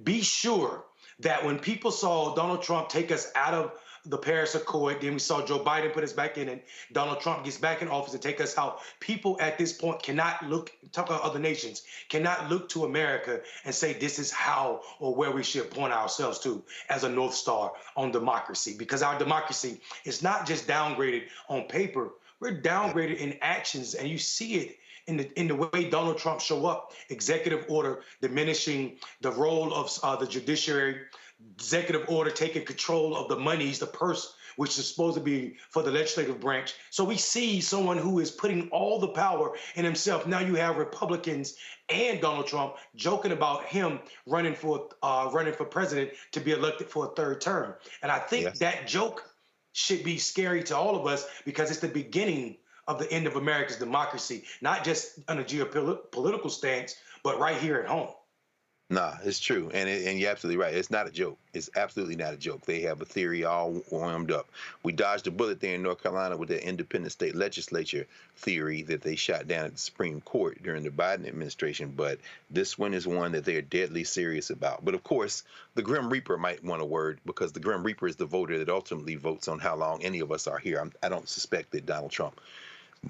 be sure that when people saw Donald Trump take us out of the Paris Accord, then we saw Joe Biden put us back in, and Donald Trump gets back in office and take us out. People at this point cannot talk about other nations, cannot look to America and say this is how or where we should point ourselves to as a North Star on democracy. Because our democracy is not just downgraded on paper, we're downgraded in actions, and you see it in the way Donald Trump show up, executive order diminishing the role of the judiciary, executive order taking control of the monies, the purse, which is supposed to be for the legislative branch. So we see someone who is putting all the power in himself. Now you have Republicans and Donald Trump joking about him running for president to be elected for a third term. And I think that joke should be scary to all of us because it's the beginning of the end of America's democracy, not just on a geopolitical stance, but right here at home. Nah, it's true. And you're absolutely right. It's not a joke. It's absolutely not a joke. They have a theory all warmed up. We dodged a bullet there in North Carolina with the independent state legislature theory that they shot down at the Supreme Court during the Biden administration. But this one is one that they're deadly serious about. But of course, the Grim Reaper might want a word because the Grim Reaper is the voter that ultimately votes on how long any of us are here. I don't suspect that Donald Trump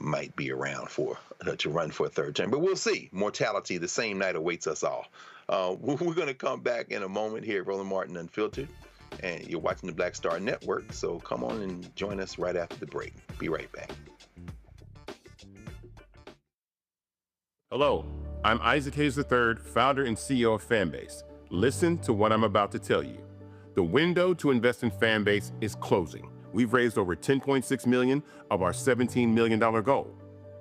might be around to run for a third term. But we'll see. Mortality the same night awaits us all. We're going to come back in a moment here at Roland Martin Unfiltered, and you're watching the Black Star Network, so come on and join us right after the break. Be right back. Hello, I'm Isaac Hayes III, founder and CEO of Fanbase. Listen to what I'm about to tell you. The window to invest in Fanbase is closing. We've raised over $10.6 million of our $17 million goal.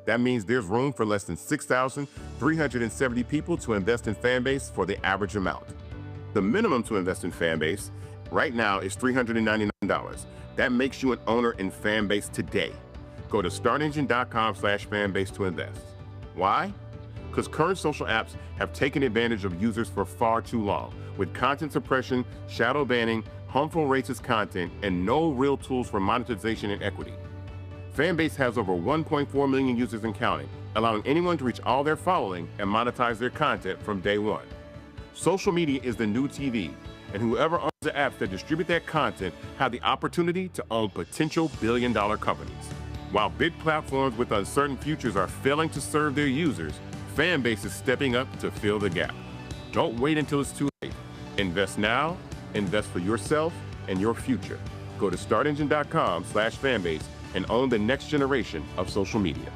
That means there's room for less than 6,370 people to invest in Fanbase for the average amount. The minimum to invest in Fanbase right now is $399. That makes you an owner in Fanbase today. Go to startengine.com/fanbase to invest. Why? Because current social apps have taken advantage of users for far too long, with content suppression, shadow banning, harmful racist content, and no real tools for monetization and equity. Fanbase has over 1.4 million users and counting, allowing anyone to reach all their following and monetize their content from day one. Social media is the new TV, and whoever owns the apps that distribute that content have the opportunity to own potential billion-dollar companies. While big platforms with uncertain futures are failing to serve their users, Fanbase is stepping up to fill the gap. Don't wait until it's too late. Invest now, invest for yourself and your future. Go to startengine.com/fanbase and own the next generation of social media.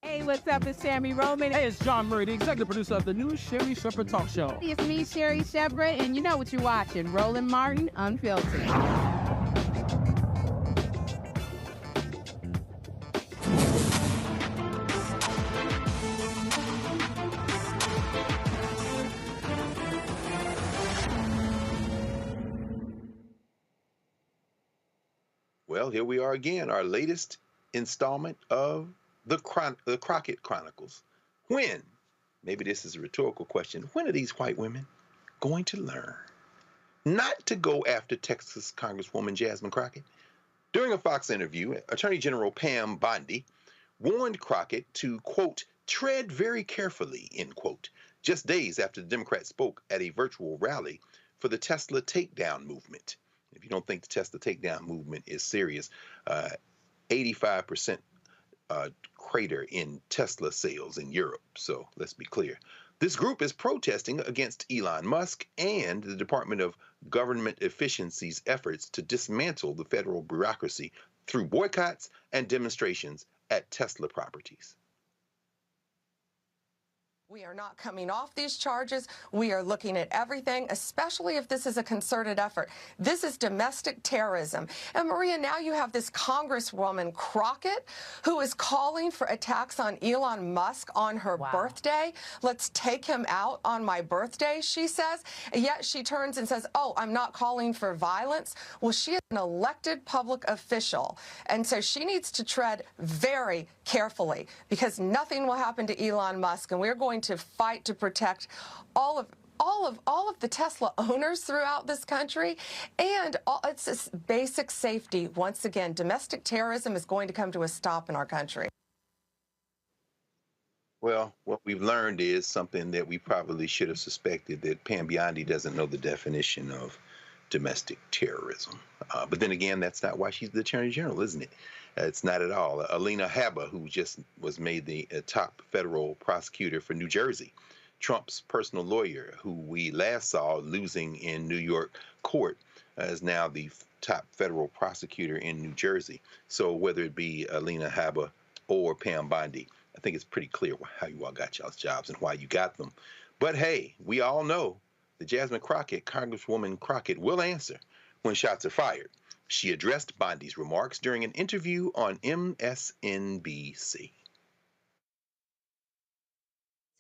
Hey, what's up? It's Sammy Roman. Hey, it's John Murray, the executive producer of the new Sherry Shepherd Talk Show. It's me, Sherry Shepherd, and you know what you're watching, Roland Martin Unfiltered. Well, here we are again, our latest installment of the Crockett Chronicles. When? Maybe this is a rhetorical question. When are these white women going to learn not to go after Texas Congresswoman Jasmine Crockett? During a Fox interview, Attorney General Pam Bondi warned Crockett to, quote, tread very carefully, end quote, just days after the Democrat spoke at a virtual rally for the Tesla takedown movement. If you don't think the Tesla takedown movement is serious, 85% crater in Tesla sales in Europe. So let's be clear. This group is protesting against Elon Musk and the Department of Government Efficiency's efforts to dismantle the federal bureaucracy through boycotts and demonstrations at Tesla properties. We are not coming off these charges. We are looking at everything, especially if this is a concerted effort. This is domestic terrorism. And Maria, now you have this Congresswoman Crockett who is calling for attacks on Elon Musk on her birthday. Let's take him out on my birthday, she says. And yet she turns and says, oh, I'm not calling for violence. Well, she is an elected public official. And so she needs to tread very carefully because nothing will happen to Elon Musk. And we're going to fight to protect all of the Tesla owners throughout this country, and it's this basic safety. Once again, domestic terrorism is going to come to a stop in our country. Well, what we've learned is something that we probably should have suspected, that Pam Bondi doesn't know the definition of domestic terrorism. But then again, that's not why she's the Attorney General, isn't it? It's not at all. Alina Habba, who just was made the top federal prosecutor for New Jersey, Trump's personal lawyer, who we last saw losing in New York court, is now the top federal prosecutor in New Jersey. So whether it be Alina Habba or Pam Bondi, I think it's pretty clear how you all got y'all's jobs and why you got them. But hey, we all know that Jasmine Crockett, Congresswoman Crockett, will answer when shots are fired. She addressed Bondi's remarks during an interview on MSNBC.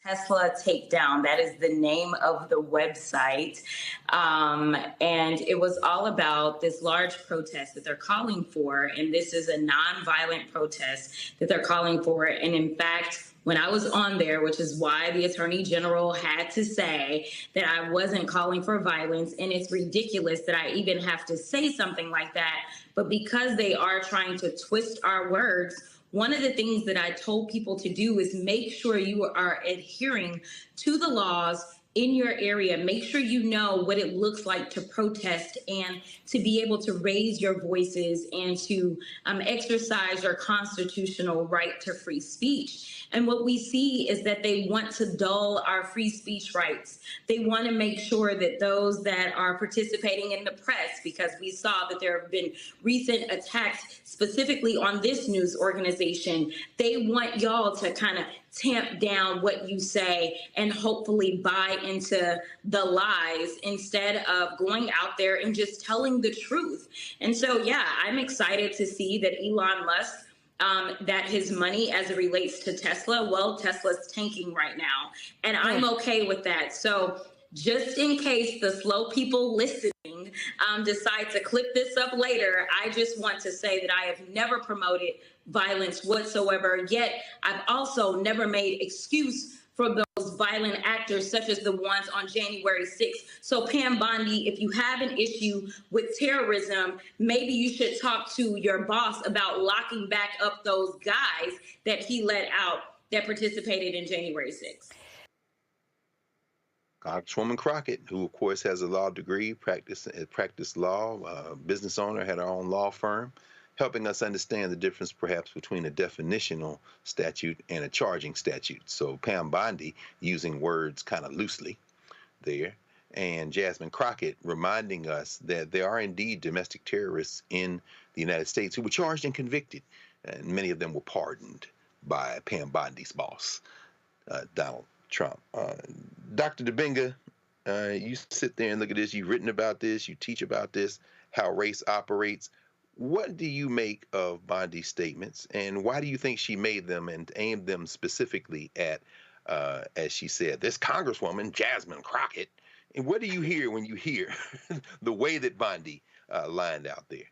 Tesla Takedown. That is the name of the website. And it was all about this large protest that they're calling for. And this is a nonviolent protest that they're calling for. And in fact, when I was on there, which is why the Attorney General had to say that I wasn't calling for violence, and it's ridiculous that I even have to say something like that. But because they are trying to twist our words, one of the things that I told people to do is make sure you are adhering to the laws in your area. Make sure you know what it looks like to protest and to be able to raise your voices and to exercise your constitutional right to free speech. And what we see is that they want to dull our free speech rights. They want to make sure that those that are participating in the press, because we saw that there have been recent attacks specifically on this news organization, they want y'all to kind of tamp down what you say and hopefully buy into the lies instead of going out there and just telling the truth. And so, yeah, I'm excited to see that Elon Musk, that his money as it relates to Tesla, well, Tesla's tanking right now. And I'm okay with that. So just in case the slow people listening decide to clip this up later, I just want to say that I have never promoted violence whatsoever, yet I've also never made excuse for those violent actors such as the ones on January 6th. So Pam Bondi, if you have an issue with terrorism, maybe you should talk to your boss about locking back up those guys that he let out that participated in January 6th. Congresswoman Crockett, who of course has a law degree, practiced law, business owner, had her own law firm, helping us understand the difference perhaps between a definitional statute and a charging statute. So Pam Bondi using words kind of loosely there, and Jasmine Crockett reminding us that there are indeed domestic terrorists in the United States who were charged and convicted, and many of them were pardoned by Pam Bondi's boss, Donald Trump. Dr. Dibinga, you sit there and look at this. You've written about this. You teach about this, how race operates. What do you make of Bondi's statements, and why do you think she made them and aimed them specifically at, as she said, this Congresswoman, Jasmine Crockett? And what do you hear when you hear the way that Bondi lined out there?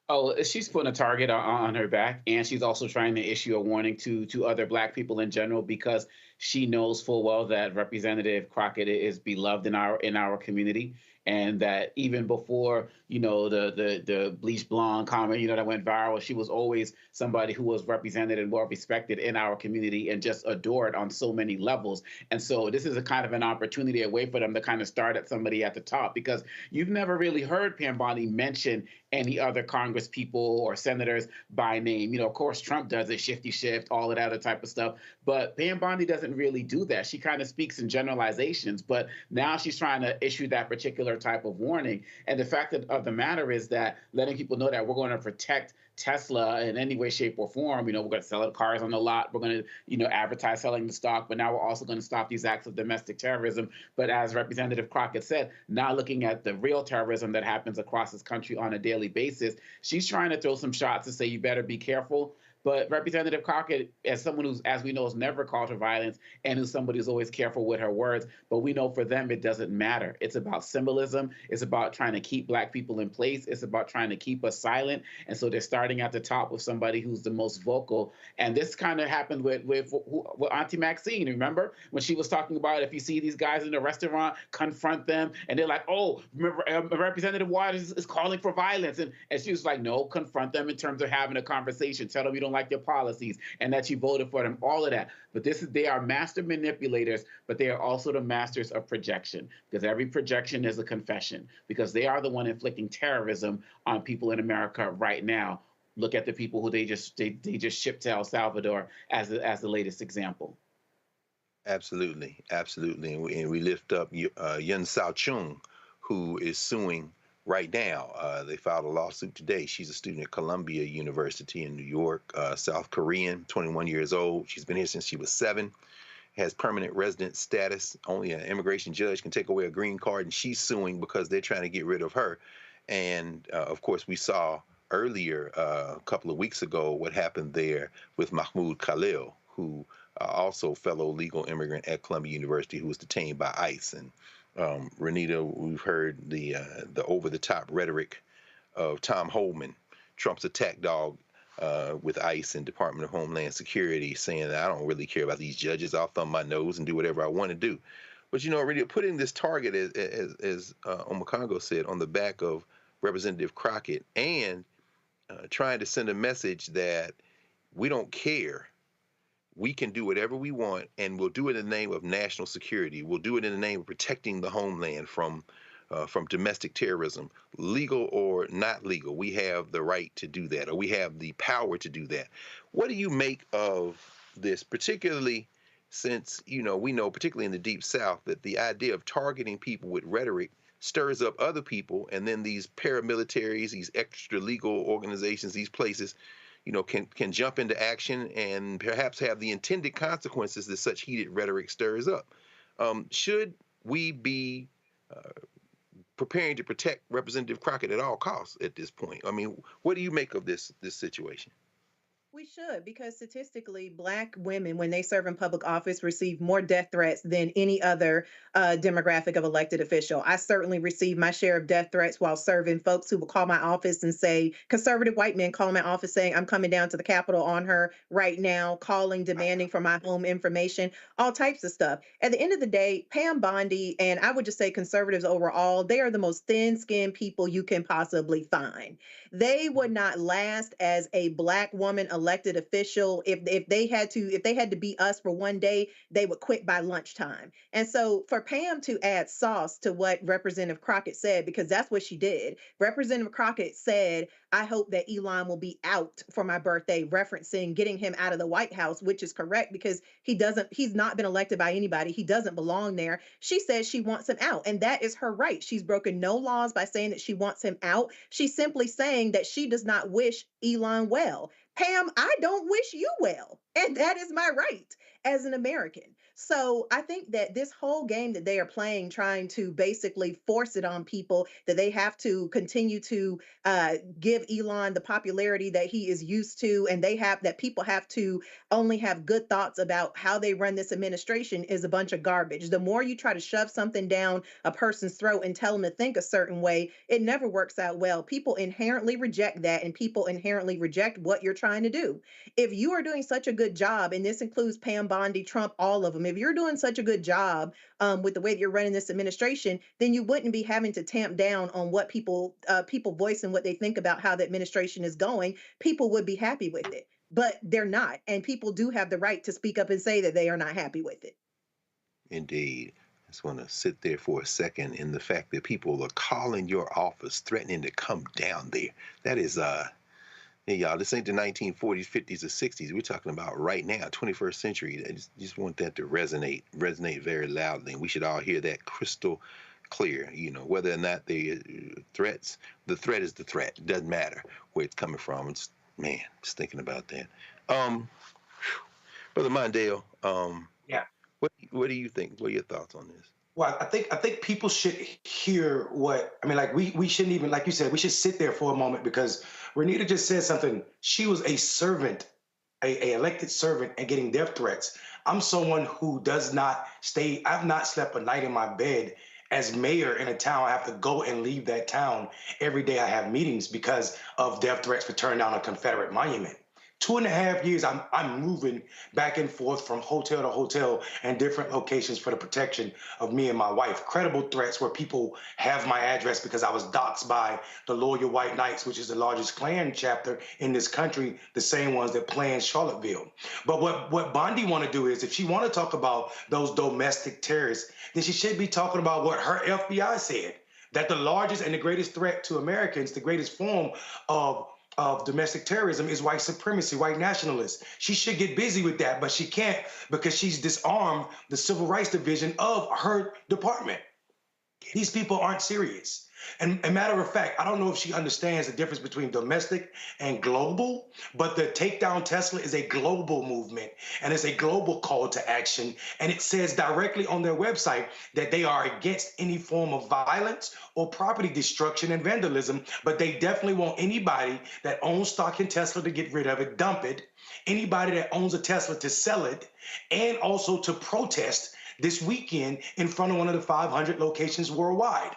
Oh, she's putting a target on her back, and she's also trying to issue a warning to other Black people in general, because she knows full well that Representative Crockett is beloved in our community, and that even before, you know, the bleach blonde comment, you know, that went viral, she was always somebody who was represented and well respected in our community and just adored on so many levels. And so this is a kind of an opportunity, a way for them to kind of start at somebody at the top, because you've never really heard Pam Bondi mention any other Congress people or senators by name. You know, of course, Trump does it, shifty shift, all of that other type of stuff. But Pam Bondi doesn't really do that. She kind of speaks in generalizations, but now she's trying to issue that particular type of warning. And the fact of the matter is that letting people know that we're going to protect Tesla in any way, shape, or form. You know, we're going to sell cars on the lot. We're going to, you know, advertise selling the stock. But now we're also going to stop these acts of domestic terrorism. But as Representative Crockett said, now looking at the real terrorism that happens across this country on a daily basis, she's trying to throw some shots to say you better be careful. But Representative Crockett, as someone who's, as we know, has never called for violence and who's somebody who's always careful with her words, but we know for them it doesn't matter. It's about symbolism. It's about trying to keep Black people in place. It's about trying to keep us silent. And so they're starting at the top with somebody who's the most vocal. And this kind of happened with Auntie Maxine. Remember when she was talking about if you see these guys in the restaurant, confront them. And they're like, oh, Representative Waters is calling for violence. And she was like, no, confront them in terms of having a conversation. Tell them you don't like their policies and that you voted for them, all of that. But they are master manipulators, but they are also the masters of projection, because every projection is a confession, because they are the one inflicting terrorism on people in America right now. Look at the people who they just shipped to El Salvador as the latest example. Absolutely, absolutely. And we lift up Yun Sao Chung, who is suing right now. They filed a lawsuit today. She's a student at Columbia University in New York, South Korean, 21 years old. She's been here since she was 7, has permanent resident status. Only an immigration judge can take away a green card, and she's suing because they're trying to get rid of her. And of course, we saw earlier, a couple of weeks ago, what happened there with Mahmoud Khalil, who also fellow legal immigrant at Columbia University, who was detained by ICE. And Renita, we've heard the over-the-top rhetoric of Tom Homan, Trump's attack dog with ICE and Department of Homeland Security, saying that I don't really care about these judges. I'll thumb my nose and do whatever I want to do. But, you know, really putting this target, as Omokongo said, on the back of Representative Crockett, and trying to send a message that we don't care. We can do whatever we want, and we'll do it in the name of national security. We'll do it in the name of protecting the homeland from domestic terrorism, legal or not legal. We have the right to do that, or we have the power to do that. What do you make of this, particularly since, you know, we know, particularly in the Deep South, that the idea of targeting people with rhetoric stirs up other people, and then these paramilitaries, these extra legal organizations, these places, you know, can jump into action and perhaps have the intended consequences that such heated rhetoric stirs up. Should we be preparing to protect Representative Crockett at all costs at this point? I mean, what do you make of this situation? We should, because statistically, Black women, when they serve in public office, receive more death threats than any other demographic of elected official. I certainly received my share of death threats while serving. Folks who will call my office and say, conservative white men call my office saying, I'm coming down to the Capitol on her right now, calling, demanding for my home information, all types of stuff. At the end of the day, Pam Bondi, and I would just say conservatives overall, they are the most thin-skinned people you can possibly find. They would not last as a Black woman elected official. If they had to be us for one day, they would quit by lunchtime. And so for Pam to add sauce to what Representative Crockett said, because that's what she did. Representative Crockett said, I hope that Elon will be out for my birthday, referencing getting him out of the White House, which is correct because he's not been elected by anybody. He doesn't belong there. She says she wants him out, and that is her right. She's broken no laws by saying that she wants him out. She's simply saying that she does not wish Elon well. Pam, I don't wish you well, and that is my right as an American. So I think that this whole game that they are playing, trying to basically force it on people that they have to continue to give Elon the popularity that he is used to, and that people have to only have good thoughts about how they run this administration, is a bunch of garbage. The more you try to shove something down a person's throat and tell them to think a certain way, it never works out well. People inherently reject that, and people inherently reject what you're trying to do. If you are doing such a good job, and this includes Pam Bondi, Trump, all of them, if you're doing such a good job with the way that you're running this administration, then you wouldn't be having to tamp down on what people voice and what they think about how the administration is going. People would be happy with it, but they're not. And people do have the right to speak up and say that they are not happy with it. Indeed. I just want to sit there for a second in the fact that people are calling your office, threatening to come down there. That is, hey, y'all, this ain't the 1940s, 50s, or 60s. We're talking about right now, 21st century. I just want that to resonate very loudly. And we should all hear that crystal clear, you know, whether or not the threat is the threat. It doesn't matter where it's coming from. It's, man, just thinking about that. Brother Mondale, yeah. What do you think? What are your thoughts on this? Well, I think people should hear what, I mean, like we shouldn't even, like you said, we should sit there for a moment, because Renita just said something. She was a servant, a elected servant, and getting death threats. I'm someone who does not stay, I've not slept a night in my bed as mayor in a town. I have to go and leave that town every day. I have meetings because of death threats for tearing down a Confederate monument. 2.5 years, I'm moving back and forth from hotel to hotel and different locations for the protection of me and my wife. Credible threats where people have my address because I was doxxed by the Loyal White Knights, which is the largest Klan chapter in this country, the same ones that planned Charlottesville. But what Bondi want to do is, if she want to talk about those domestic terrorists, then she should be talking about what her FBI said, that the largest and the greatest threat to Americans, the greatest form of domestic terrorism is white supremacy, white nationalists. She should get busy with that, but she can't because she's disarmed the Civil Rights Division of her department. These people aren't serious. And a matter of fact, I don't know if she understands the difference between domestic and global, but the Take Down Tesla is a global movement and it's a global call to action. And it says directly on their website that they are against any form of violence or property destruction and vandalism, but they definitely want anybody that owns stock in Tesla to get rid of it, dump it, anybody that owns a Tesla to sell it, and also to protest this weekend in front of one of the 500 locations worldwide.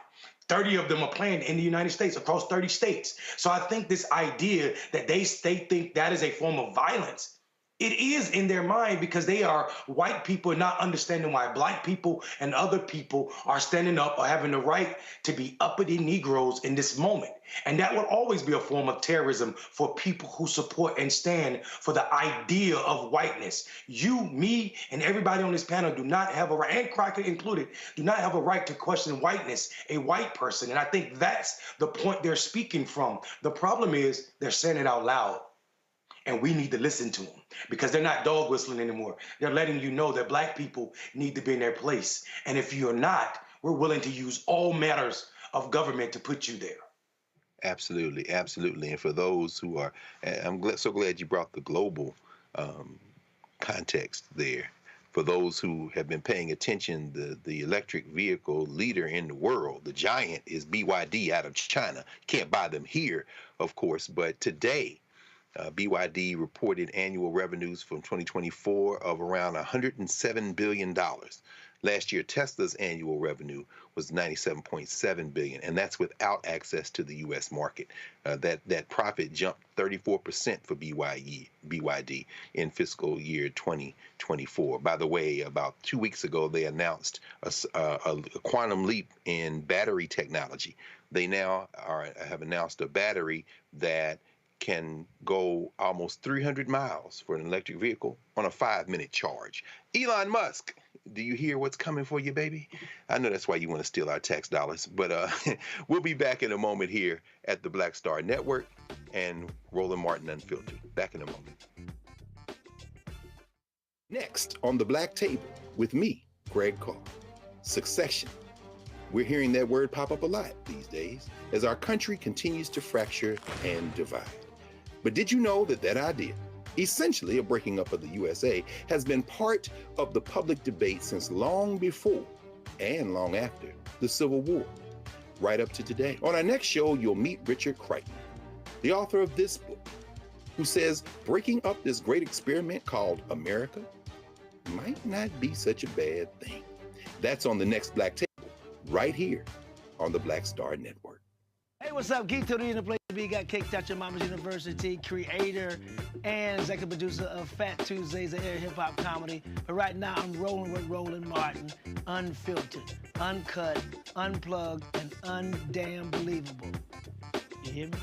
30 of them are planned in the United States, across 30 states. So I think this idea that they think that is a form of violence, it is in their mind because they are white people not understanding why black people and other people are standing up or having the right to be uppity Negroes in this moment. And that will always be a form of terrorism for people who support and stand for the idea of whiteness. You, me, and everybody on this panel do not have a right, and Crockett included, do not have a right to question whiteness, a white person. And I think that's the point they're speaking from. The problem is they're saying it out loud. And we need to listen to them because they're not dog whistling anymore. They're letting you know that black people need to be in their place. And if you're not, we're willing to use all matters of government to put you there. Absolutely, absolutely. And for those who are, so glad you brought the global context there. For those who have been paying attention, the electric vehicle leader in the world, the giant, is BYD out of China. Can't buy them here, of course, but today, BYD reported annual revenues from 2024 of around $107 billion. Last year, Tesla's annual revenue was $97.7 billion, and that's without access to the U.S. market. That profit jumped 34% for BYD in fiscal year 2024. By the way, about 2 weeks ago, they announced a quantum leap in battery technology. They now have announced a battery that can go almost 300 miles for an electric vehicle on a 5-minute charge. Elon Musk, do you hear what's coming for you, baby? I know that's why you want to steal our tax dollars, but we'll be back in a moment here at the Black Star Network and Roland Martin Unfiltered. Back in a moment. Next on the Black Table with me, Greg Carr. Succession. We're hearing that word pop up a lot these days as our country continues to fracture and divide. But did you know that idea, essentially a breaking up of the USA, has been part of the public debate since long before and long after the Civil War, right up to today? On our next show, you'll meet Richard Crichton, the author of this book, who says breaking up this great experiment called America might not be such a bad thing. That's on the next Black Table, right here on the Black Star Network. Hey, what's up? Geek Tony in the place to be. Got kicked out your mama's university, creator and executive producer of Fat Tuesdays, an air hip-hop comedy. But right now, I'm rolling with Roland Martin, unfiltered, uncut, unplugged, and undamn believable. You hear me?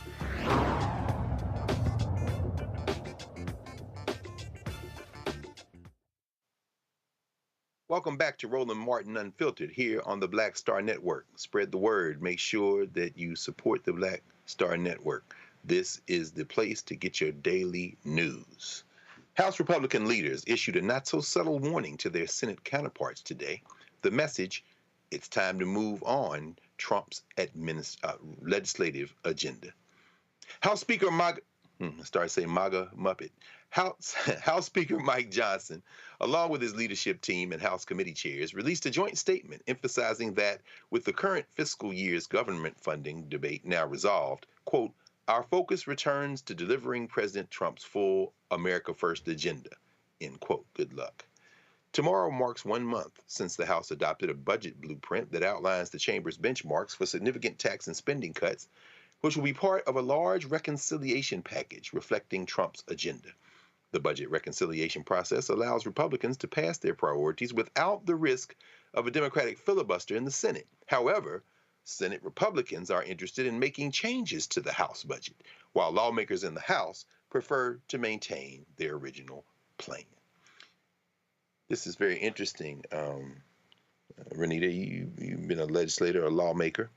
Welcome back to Roland Martin Unfiltered here on the Black Star Network. Spread the word. Make sure that you support the Black Star Network. This is the place to get your daily news. House Republican leaders issued a not-so-subtle warning to their Senate counterparts today. The message, it's time to move on Trump's legislative agenda. House Speaker MAGA Muppet. House Speaker Mike Johnson, along with his leadership team and House committee chairs, released a joint statement emphasizing that with the current fiscal year's government funding debate now resolved, quote, our focus returns to delivering President Trump's full America First agenda, end quote. Good luck. Tomorrow marks 1 month since the House adopted a budget blueprint that outlines the chamber's benchmarks for significant tax and spending cuts, which will be part of a large reconciliation package reflecting Trump's agenda. The budget reconciliation process allows Republicans to pass their priorities without the risk of a Democratic filibuster in the Senate. However, Senate Republicans are interested in making changes to the House budget, while lawmakers in the House prefer to maintain their original plan. This is very interesting. Renita, you've been a legislator, a lawmaker.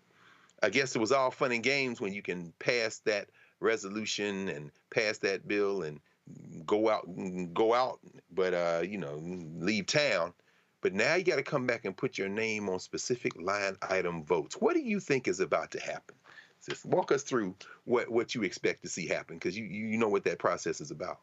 I guess it was all fun and games when you can pass that resolution and pass that bill and go out, but leave town But now you got to come back and put your name on specific line item votes. What do you think is about to happen? Just walk us through what you expect to see happen, because you know what that process is about.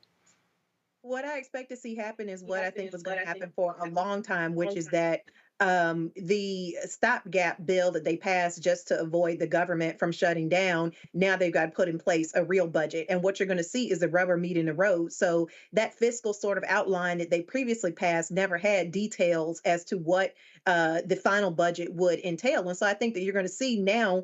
What I expect to see happen is what I think was going to happen for a long time, which is that the stopgap bill that they passed just to avoid the government from shutting down, now they've got to put in place a real budget. And what you're going to see is the rubber meeting the road. So that fiscal sort of outline that they previously passed never had details as to what the final budget would entail. And so I think that you're going to see now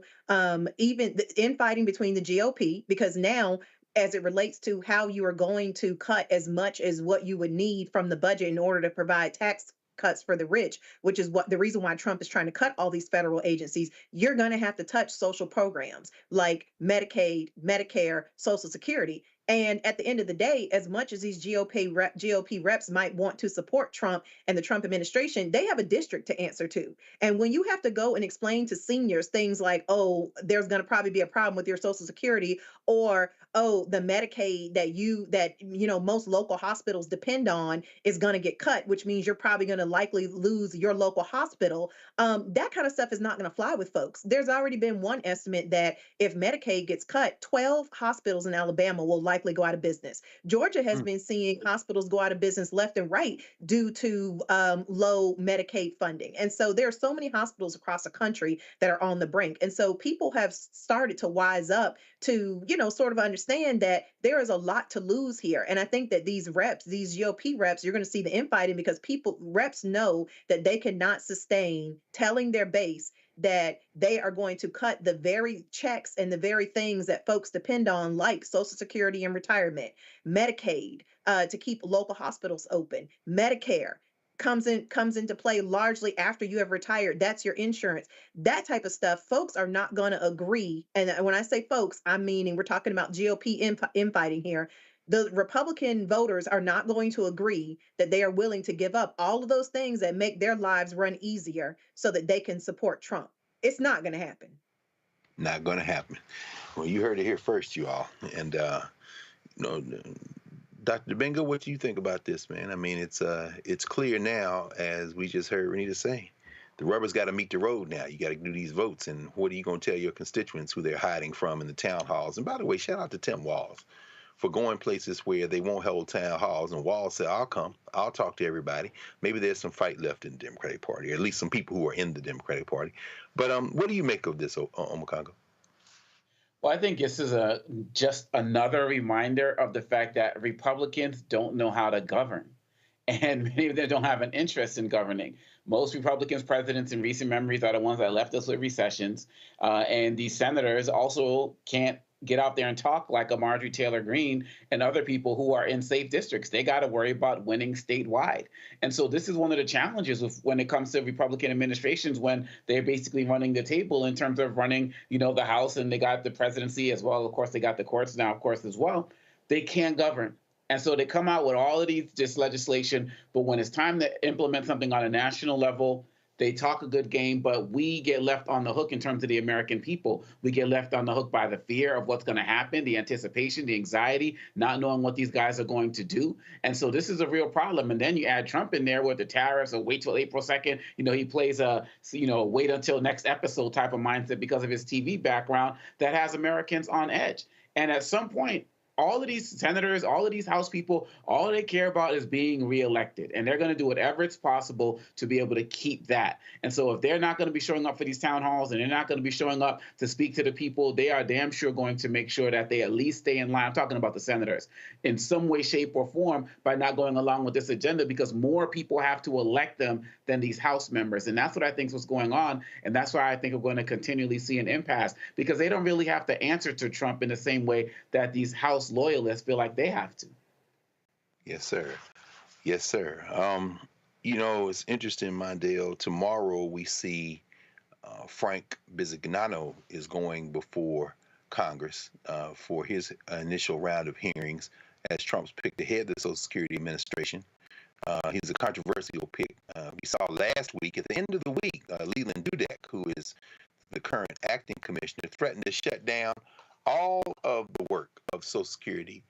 even the infighting between the GOP, because now as it relates to how you are going to cut as much as what you would need from the budget in order to provide tax cuts for the rich, which is what the reason why Trump is trying to cut all these federal agencies. You're going to have to touch social programs like Medicaid, Medicare, Social Security. And at the end of the day, as much as these GOP reps might want to support Trump and the Trump administration, they have a district to answer to. And when you have to go and explain to seniors things like, oh, there's going to probably be a problem with your Social Security, or oh, the Medicaid that most local hospitals depend on is going to get cut, which means you're probably going to likely lose your local hospital. That kind of stuff is not going to fly with folks. There's already been one estimate that if Medicaid gets cut, 12 hospitals in Alabama will likely go out of business. Georgia has been seeing hospitals go out of business left and right due to low Medicaid funding. And so there are so many hospitals across the country that are on the brink. And so people have started to wise up to, sort of understand that there is a lot to lose here. And I think that these GOP reps, you're going to see the infighting because reps know that they cannot sustain telling their base that they are going to cut the very checks and the very things that folks depend on, like Social Security and retirement, Medicaid, to keep local hospitals open, Medicare comes into play largely after you have retired. That's your insurance. That type of stuff, folks are not going to agree. And when I say folks, I'm meaning we're talking about GOP infighting here. The Republican voters are not going to agree that they are willing to give up all of those things that make their lives run easier so that they can support Trump. It's not going to happen. Not going to happen. Well, you heard it here first, you all. And, Dr. Domingo, what do you think about this, man? I mean, it's clear now, as we just heard Renita say, the rubber's got to meet the road now. You got to do these votes. And what are you going to tell your constituents who they're hiding from in the town halls? And by the way, shout out to Tim Walz for going places where they won't hold town halls. And Walz said, I'll come. I'll talk to everybody. Maybe there's some fight left in the Democratic Party, or at least some people who are in the Democratic Party. But what do you make of this, Omokongo? Well, I think this is just another reminder of the fact that Republicans don't know how to govern, and many of them don't have an interest in governing. Most Republican presidents in recent memories are the ones that left us with recessions, and these senators also can't get out there and talk like a Marjorie Taylor Greene and other people who are in safe districts. They got to worry about winning statewide. And so this is one of the challenges when it comes to Republican administrations, when they're basically running the table in terms of running, the House, and they got the presidency as well. Of course, they got the courts now, of course, as well. They can't govern. And so they come out with all of this legislation, but when it's time to implement something on a national level, they talk a good game, but we get left on the hook in terms of the American people. We get left on the hook by the fear of what's going to happen, the anticipation, the anxiety, not knowing what these guys are going to do. And so this is a real problem. And then you add Trump in there with the tariffs, or wait till April 2nd. He plays a, wait until next episode type of mindset because of his TV background that has Americans on edge. And at some point, all of these senators, all of these House people, all they care about is being reelected. And they're going to do whatever it's possible to be able to keep that. And so if they're not going to be showing up for these town halls and they're not going to be showing up to speak to the people, they are damn sure going to make sure that they at least stay in line. I'm talking about the senators in some way, shape, or form by not going along with this agenda, because more people have to elect them than these House members. And that's what I think is what's going on. And that's why I think we're going to continually see an impasse, because they don't really have to answer to Trump in the same way that these House loyalists feel like they have to. Yes, sir. Yes, sir. It's interesting, Mondale. Tomorrow we see Frank Bisignano is going before Congress for his initial round of hearings as Trump's picked to head the Social Security Administration. He's a controversial pick. We saw last week, at the end of the week, Leland Dudek, who is the current acting commissioner, threatened to shut down all of the work of Social Security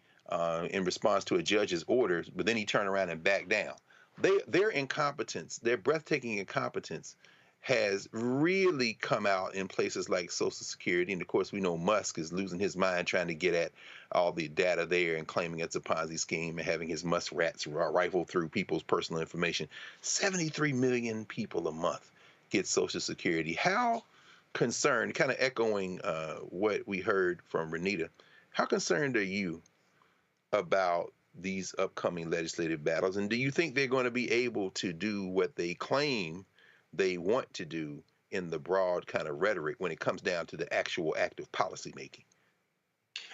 in response to a judge's orders, but then he turned around and backed down. their incompetence, their breathtaking incompetence, has really come out in places like Social Security. And of course, we know Musk is losing his mind trying to get at all the data there and claiming it's a Ponzi scheme and having his musk rats rifle through people's personal information. 73 million people a month get Social Security. How concerned, kind of echoing what we heard from Renita, how concerned are you about these upcoming legislative battles? And do you think they're going to be able to do what they claim they want to do in the broad kind of rhetoric when it comes down to the actual act of policymaking?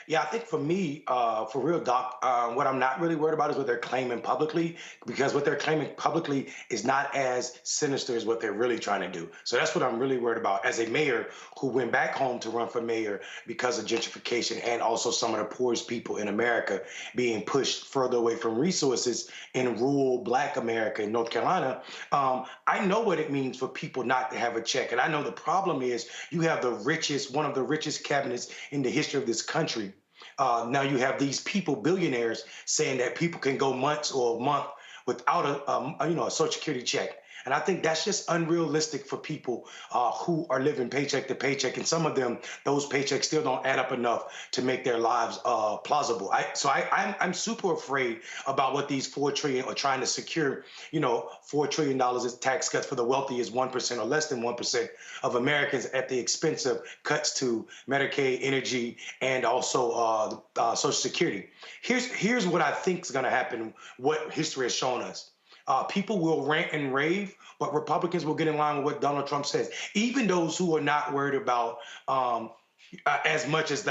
Yeah, I think for me, for real, Doc, what I'm not really worried about is what they're claiming publicly, because what they're claiming publicly is not as sinister as what they're really trying to do. So that's what I'm really worried about. As a mayor who went back home to run for mayor because of gentrification and also some of the poorest people in America being pushed further away from resources in rural Black America in North Carolina, I know what it means for people not to have a check. And I know the problem is you have the richest, one of the richest cabinets in the history of this country. Now you have these people, billionaires, saying that people can go months or a month without a Social Security check. And I think that's just unrealistic for people who are living paycheck to paycheck. And some of them, those paychecks still don't add up enough to make their lives plausible. I'm super afraid about what these $4 trillion are trying to secure. $4 trillion is tax cuts for the wealthiest 1% or less than 1% of Americans at the expense of cuts to Medicaid, energy, and also Social Security. Here's what I think is going to happen, what history has shown us. People will rant and rave, but Republicans will get in line with what Donald Trump says. Even those who are not worried about as much as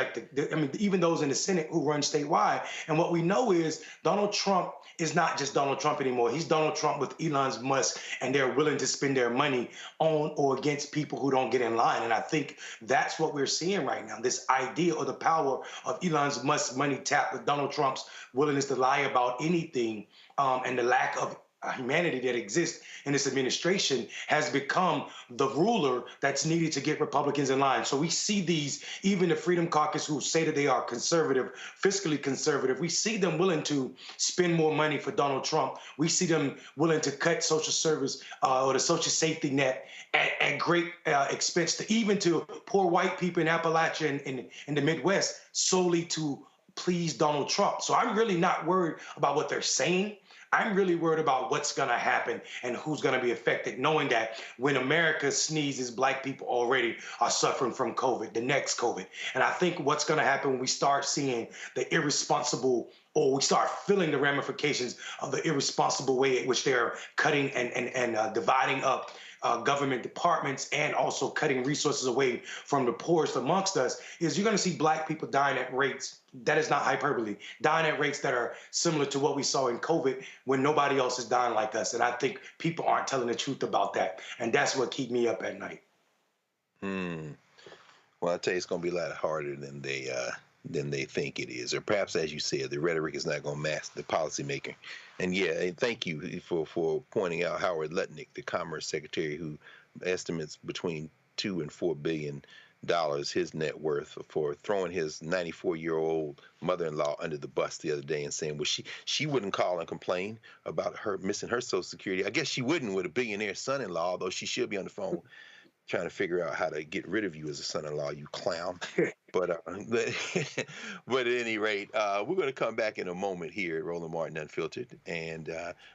even those in the Senate who run statewide. And what we know is Donald Trump is not just Donald Trump anymore. He's Donald Trump with Elon Musk, and they're willing to spend their money on or against people who don't get in line. And I think that's what we're seeing right now, this idea or the power of Elon Musk's money tapped with Donald Trump's willingness to lie about anything, and the lack of humanity that exists in this administration has become the ruler that's needed to get Republicans in line. So we see these, even the Freedom Caucus who say that they are conservative, fiscally conservative, we see them willing to spend more money for Donald Trump. We see them willing to cut social service or the social safety net at great expense to even to poor white people in Appalachia and in the Midwest solely to please Donald Trump. So I'm really not worried about what they're saying. I'm really worried about what's going to happen and who's going to be affected, knowing that when America sneezes, Black people already are suffering from COVID, the next COVID. And I think what's going to happen when we start seeing the irresponsible, or we start feeling the ramifications of the irresponsible way in which they're cutting and dividing up government departments and also cutting resources away from the poorest amongst us, is you're going to see Black people dying at rates, that is not hyperbole, dying at rates that are similar to what we saw in COVID when nobody else is dying like us. And I think people aren't telling the truth about that. And that's what keeps me up at night. Well, I tell you, it's going to be a lot harder than they think it is. Or perhaps, as you said, the rhetoric is not going to match the policymaker. And yeah, thank you for pointing out Howard Lutnick, the Commerce Secretary, who estimates between $2 and $4 billion his net worth, for throwing his 94-year-old mother-in-law under the bus the other day and saying, well, she wouldn't call and complain about her missing her Social Security. I guess she wouldn't with a billionaire son-in-law, although she should be on the phone trying to figure out how to get rid of you as a son-in-law, you clown. But at any rate, we're going to come back in a moment here at Roland Martin Unfiltered. And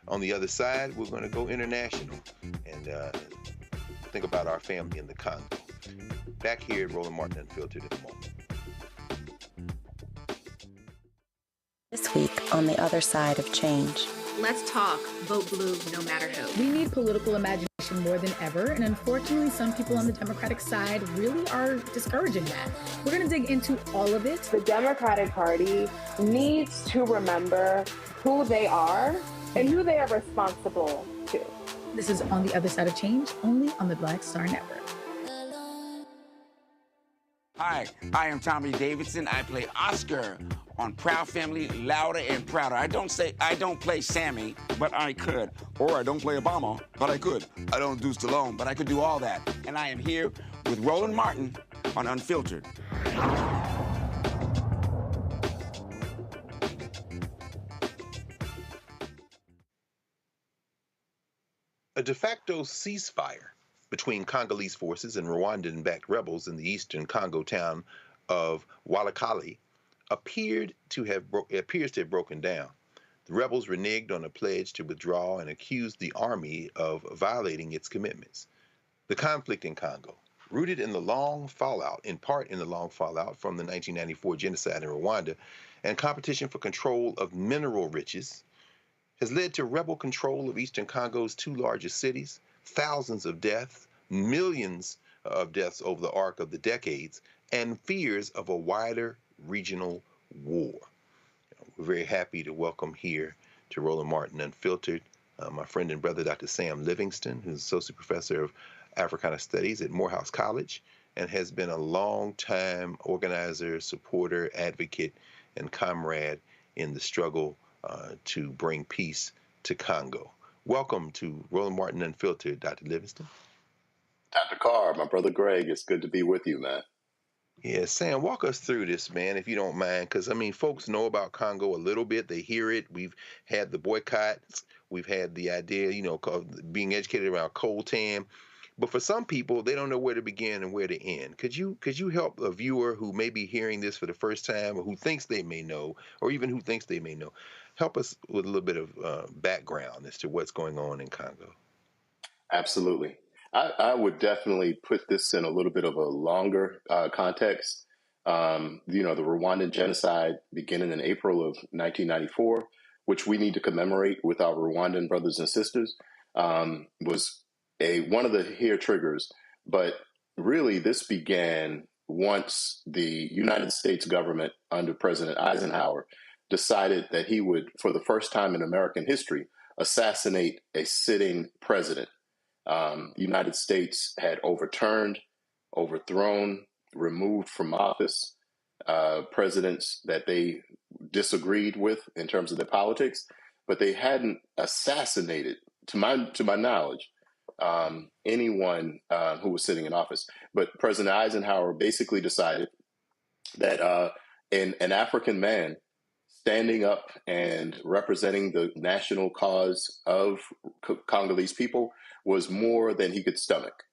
on the other side, we're going to go international and think about our family in the Congo. Back here at Roland Martin Unfiltered in a moment. This week on the other side of change. Let's talk. Vote blue no matter who. We need political imagination more than ever, and unfortunately, some people on the Democratic side really are discouraging that. We're going to dig into all of it. The Democratic Party needs to remember who they are and who they are responsible to. This is On the Other Side of Change, only on the Black Star Network. Hi, I am Tommy Davidson. I play Oscar on Proud Family, Louder and Prouder. I don't play Sammy, but I could. Or I don't play Obama, but I could. I don't do Stallone, but I could do all that. And I am here with Roland Martin on Unfiltered. A de facto ceasefire between Congolese forces and Rwandan-backed rebels in the eastern Congo town of Walikale appears to have broken down. The rebels reneged on a pledge to withdraw and accused the army of violating its commitments. The conflict in Congo, rooted in the long fallout, in part in the long fallout from the 1994 genocide in Rwanda and competition for control of mineral riches, has led to rebel control of eastern Congo's two largest cities, thousands of deaths, millions of deaths over the arc of the decades, and fears of a wider regional war. We're very happy to welcome here to Roland Martin Unfiltered my friend and brother, Dr. Sam Livingston, who's Associate Professor of Africana Studies at Morehouse College and has been a long-time organizer, supporter, advocate, and comrade in the struggle to bring peace to Congo. Welcome to Roland Martin Unfiltered, Dr. Livingston. Dr. Carr, my brother Greg, it's good to be with you, man. Yeah, Sam, walk us through this, man, if you don't mind, because, I mean, folks know about Congo a little bit. They hear it. We've had the boycotts. We've had the idea, you know, being educated around coltan. But for some people, they don't know where to begin and where to end. Could you help a viewer who may be hearing this for the first time or who thinks they may know, or even who thinks they may know, help us with a little bit of background as to what's going on in Congo? Absolutely. I would definitely put this in a little bit of a longer context. You know, the Rwandan genocide beginning in April of 1994, which we need to commemorate with our Rwandan brothers and sisters, was one of the hair triggers. But really, this began once the United States government under President Eisenhower decided that he would, for the first time in American history, assassinate a sitting president. The United States had overthrown, removed from office presidents that they disagreed with in terms of their politics, but they hadn't assassinated, to my knowledge, anyone who was sitting in office. But President Eisenhower basically decided that an African man standing up and representing the national cause of Congolese people was more than he could stomach.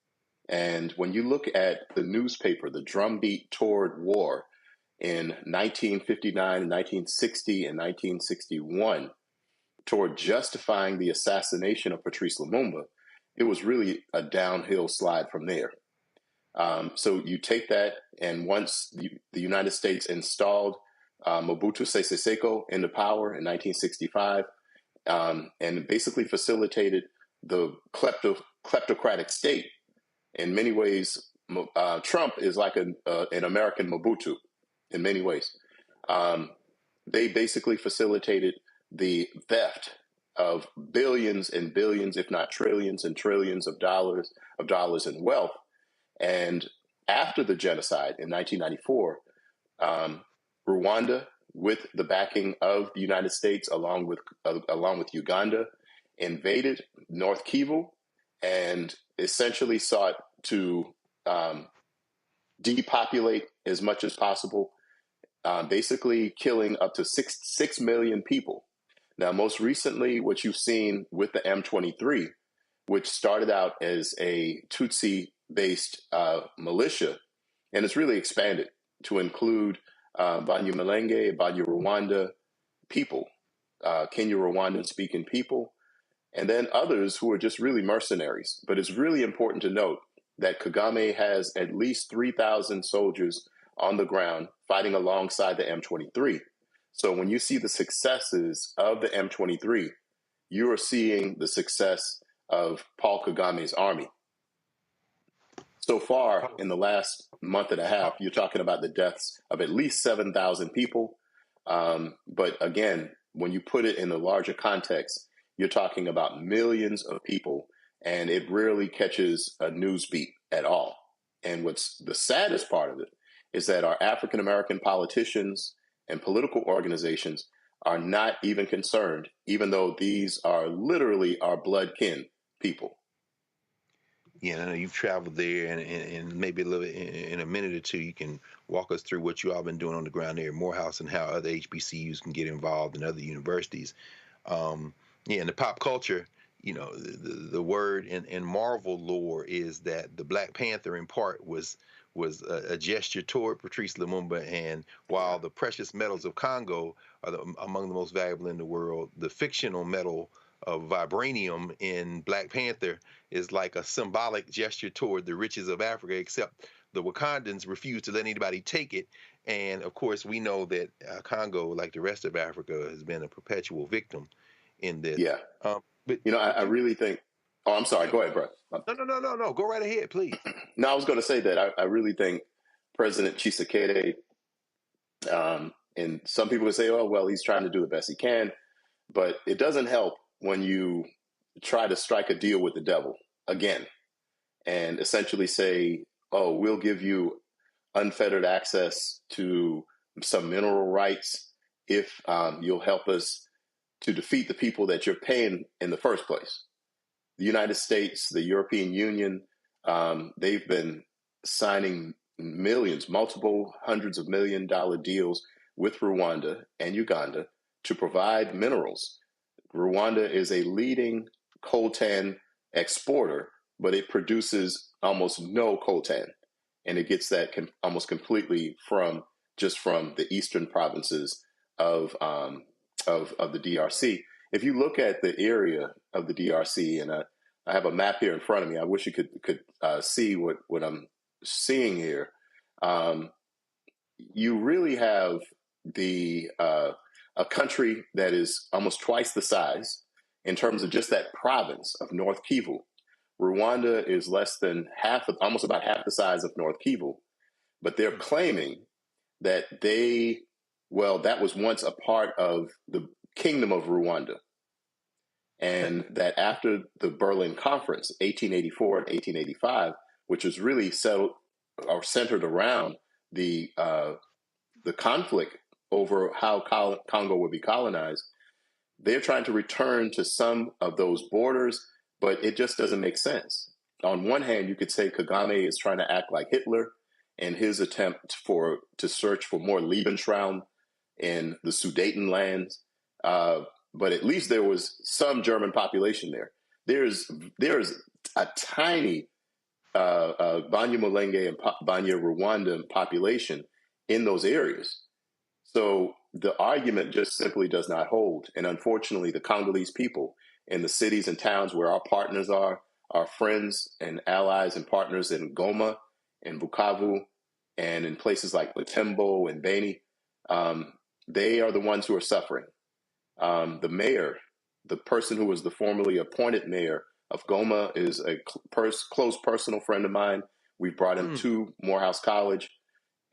And when you look at the newspaper, the drumbeat toward war in 1959, 1960, and 1961, toward justifying the assassination of Patrice Lumumba, it was really a downhill slide from there. So you take that, and once the United States installed Mobutu Sese Seko into power in 1965, and basically facilitated the kleptocratic state. In many ways, Trump is like an American Mobutu in many ways. They basically facilitated the theft of billions and billions, if not trillions and trillions of dollars in wealth. And after the genocide in 1994, Rwanda, with the backing of the United States, along with Uganda, invaded North Kivu and essentially sought to depopulate as much as possible, basically killing up to 6 million people. Now, most recently, what you've seen with the M23, which started out as a Tutsi-based militia, and it's really expanded to include Banyamulenge, Banyarwanda people, Kenya-Rwandan-speaking people, and then others who are just really mercenaries. But it's really important to note that Kagame has at least 3,000 soldiers on the ground fighting alongside the M23. So when you see the successes of the M23, you are seeing the success of Paul Kagame's army. So far, in the last month and a half, you're talking about the deaths of at least 7,000 people. But again, when you put it in the larger context, you're talking about millions of people, and it rarely catches a news beat at all. And what's the saddest part of it is that our African-American politicians and political organizations are not even concerned, even though these are literally our blood kin people. Yeah, I know you've traveled there, and maybe a little in a minute or two, you can walk us through what you all been doing on the ground there at Morehouse and how other HBCUs can get involved and other universities. Yeah, in the pop culture, the word in Marvel lore is that the Black Panther in part was a gesture toward Patrice Lumumba, and while the precious metals of Congo are among the most valuable in the world, the fictional metal of vibranium in Black Panther is like a symbolic gesture toward the riches of Africa, except the Wakandans refuse to let anybody take it. And of course, we know that Congo, like the rest of Africa, has been a perpetual victim in this. Yeah. But I really think. Oh, I'm sorry. Go ahead, bro. No. Go right ahead, please. No, I was going to say that I really think President Tshisekedi, and some people would say, oh, well, he's trying to do the best he can, but it doesn't help when you try to strike a deal with the devil again and essentially say, oh, we'll give you unfettered access to some mineral rights if you'll help us to defeat the people that you're paying in the first place. The United States, the European Union, they've been signing millions, multiple hundreds of $1 million deals with Rwanda and Uganda to provide minerals. Rwanda is a leading coltan exporter, but it produces almost no coltan, and it gets that almost completely from the eastern provinces of the DRC. If you look at the area of the DRC, and I have a map here in front of me, I wish you could see what I'm seeing here. You really have a country that is almost twice the size in terms of just that province of North Kivu. Rwanda is almost about half the size of North Kivu, but they're claiming that that was once a part of the Kingdom of Rwanda. And that after the Berlin Conference, 1884 and 1885, which was really centered around the conflict over how Congo would be colonized, they're trying to return to some of those borders, but it just doesn't make sense. On one hand, you could say Kagame is trying to act like Hitler in his attempt to search for more Lebensraum in the Sudetenlands, but at least there was some German population there. There's a tiny Banyamulenge and Banyarwanda population in those areas. So the argument just simply does not hold. And unfortunately, the Congolese people in the cities and towns where our partners are, our friends and allies and partners in Goma and Bukavu and in places like Butembo and Beni, they are the ones who are suffering. The mayor, the person who was the formerly appointed mayor of Goma, is a close personal friend of mine. We brought him to Morehouse College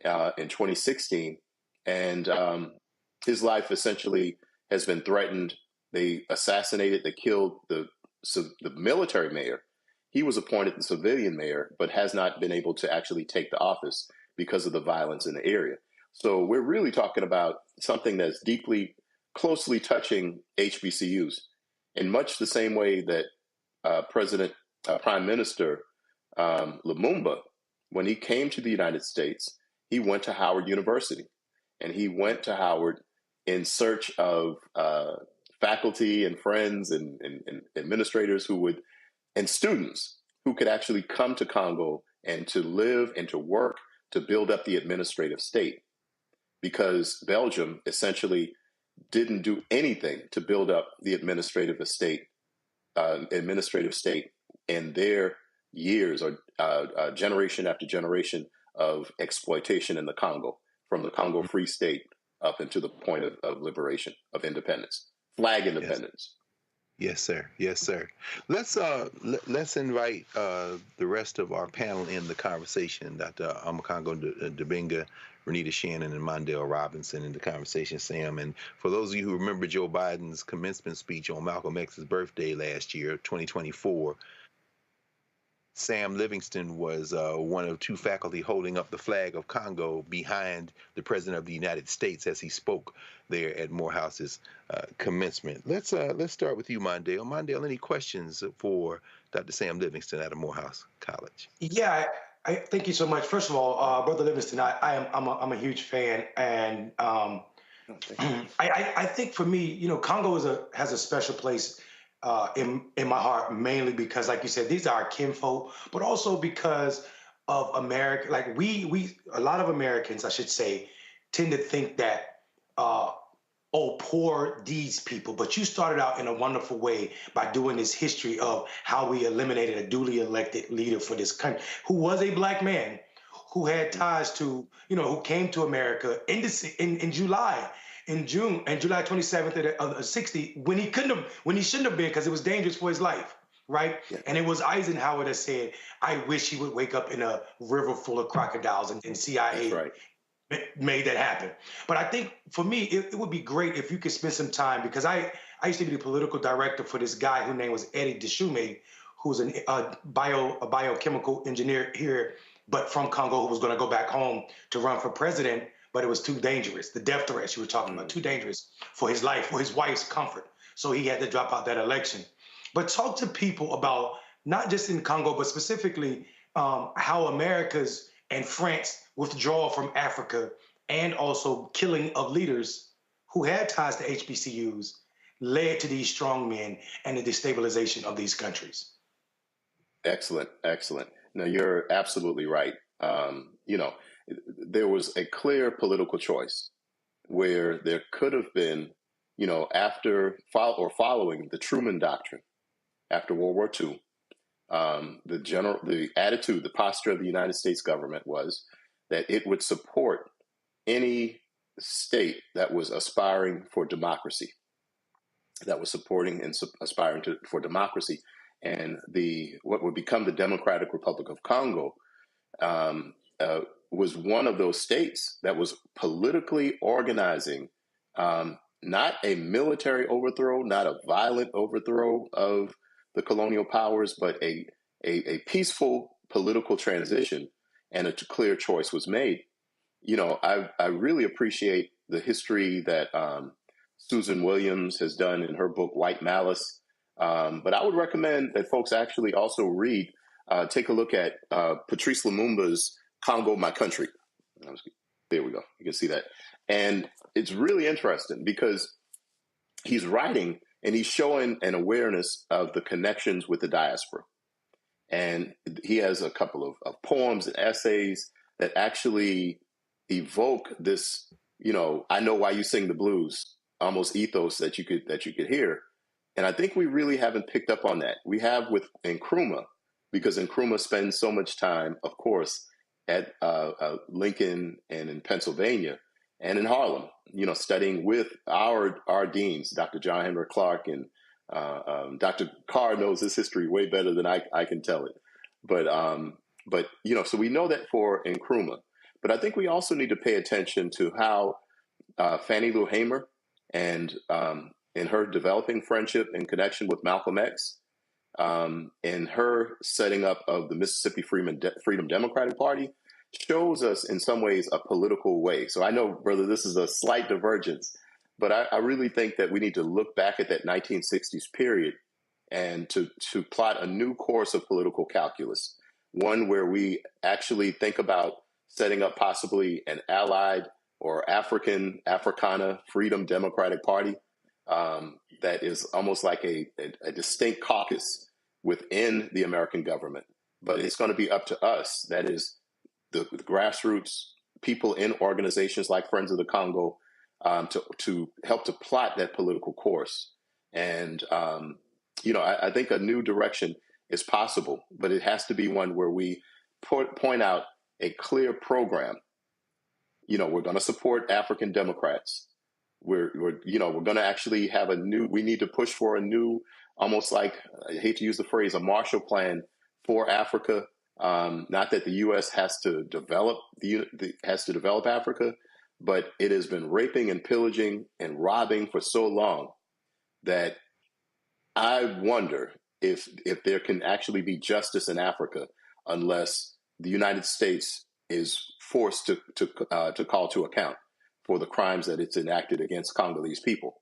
in 2016, and his life essentially has been threatened. They killed the military mayor. He was appointed the civilian mayor, but has not been able to actually take the office because of the violence in the area. So we're really talking about something that's closely touching HBCUs in much the same way that Prime Minister Lumumba, when he came to the United States, he went to Howard University, and he went to Howard in search of faculty and friends and administrators and students who could actually come to Congo and to live and to work to build up the administrative state, because Belgium essentially didn't do anything to build up the administrative state in their years or generation after generation of exploitation in the Congo, from the Congo Free State up into the point of liberation, of independence, flag independence. Yes, sir. Yes, sir. Let's invite the rest of our panel in the conversation. Dr. Amakongo Dibinga, Renita Shannon, and Mondale Robinson in the conversation, Sam. And for those of you who remember Joe Biden's commencement speech on Malcolm X's birthday last year, 2024, Sam Livingston was one of two faculty holding up the flag of Congo behind the President of the United States as he spoke there at Morehouse's commencement. Let's start with you, Mondale. Mondale, any questions for Dr. Sam Livingston out of Morehouse College? Yeah, I thank you so much. First of all, Brother Livingston, I'm a huge fan, and I think for me, Congo has a special place in my heart, mainly because, like you said, these are our kinfolk, but also because of America. Like a lot of Americans, I should say, tend to think that, oh, poor these people. But you started out in a wonderful way by doing this history of how we eliminated a duly elected leader for this country, who was a black man, who had ties to, who came to America in July 27th of 60, when he shouldn't have been, because it was dangerous for his life, right? Yeah. And it was Eisenhower that said, "I wish he would wake up in a river full of crocodiles," and CIA made that happen. But I think for me, it would be great if you could spend some time, because I used to be the political director for this guy whose name was Eddie Deschumé, who's a biochemical engineer here, but from Congo, who was going to go back home to run for president, but it was too dangerous. The death threats you were talking about, too dangerous for his life, for his wife's comfort. So he had to drop out that election. But talk to people about, not just in Congo, but specifically how America's and France withdrawal from Africa, and also killing of leaders who had ties to HBCUs, led to these strong men and the destabilization of these countries. Excellent. No, you're absolutely right. There was a clear political choice where there could have been, following the Truman Doctrine after World War II, the attitude, the posture of the United States government was that it would support any state that was aspiring for democracy, that was supporting and aspiring for democracy. And what would become the Democratic Republic of Congo was one of those states that was politically organizing, not a military overthrow, not a violent overthrow of the colonial powers, but a peaceful political transition, and a clear choice was made. I really appreciate the history that Susan Williams has done in her book, White Malice. But I would recommend that folks actually also take a look at Patrice Lumumba's Congo, My Country. There we go. You can see that. And it's really interesting because he's writing and he's showing an awareness of the connections with the diaspora. And he has a couple of poems and essays that actually evoke this, I know why you sing the blues, almost ethos that you could hear. And I think we really haven't picked up on that. We have with Nkrumah, because Nkrumah spends so much time, of course, at Lincoln and in Pennsylvania and in Harlem, studying with our deans, Dr. John Henrik Clark, and Dr. Carr knows this history way better than I can tell it. But so we know that for Nkrumah. But I think we also need to pay attention to how Fannie Lou Hamer and in her developing friendship and connection with Malcolm X, and her setting up of the Mississippi Freedom Democratic Party, shows us in some ways a political way. So I know, brother, this is a slight divergence, but I really think that we need to look back at that 1960s period and to plot a new course of political calculus, one where we actually think about setting up possibly an allied or Africana Freedom Democratic Party that is almost like a distinct caucus within the American government. But it's going to be up to us, that is the grassroots people in organizations like Friends of the Congo, to help to plot that political course. And, I think a new direction is possible, but it has to be one where we point out a clear program. We're going to support African Democrats. We're going to actually have we need to push for a new, almost like, I hate to use the phrase, a Marshall Plan for Africa. Not that the U.S. has to develop Africa, but it has been raping and pillaging and robbing for so long that I wonder if there can actually be justice in Africa unless the United States is forced to call to account for the crimes that it's enacted against Congolese people.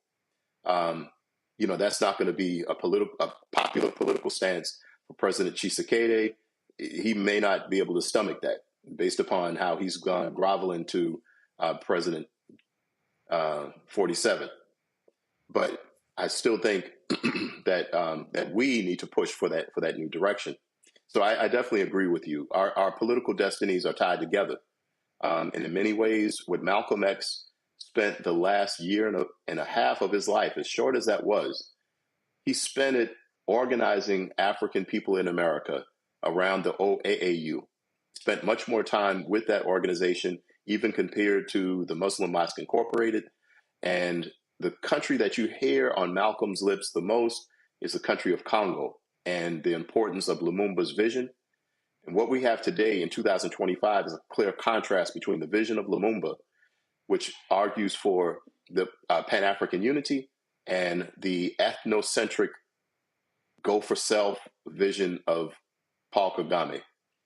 That's not going to be a popular political stance for President Tshisekedi. He may not be able to stomach that based upon how he's gone groveling to President 47. But I still think that we need to push for that new direction. So I definitely agree with you. Our political destinies are tied together. And in many ways, what Malcolm X spent the last year and a half of his life, as short as that was, he spent it organizing African people in America around the OAAU. Spent much more time with that organization, even compared to the Muslim Mosque Incorporated. And the country that you hear on Malcolm's lips the most is the country of Congo, and the importance of Lumumba's vision. And what we have today in 2025 is a clear contrast between the vision of Lumumba, which argues for the Pan-African unity, and the ethnocentric go-for-self vision of Paul Kagame.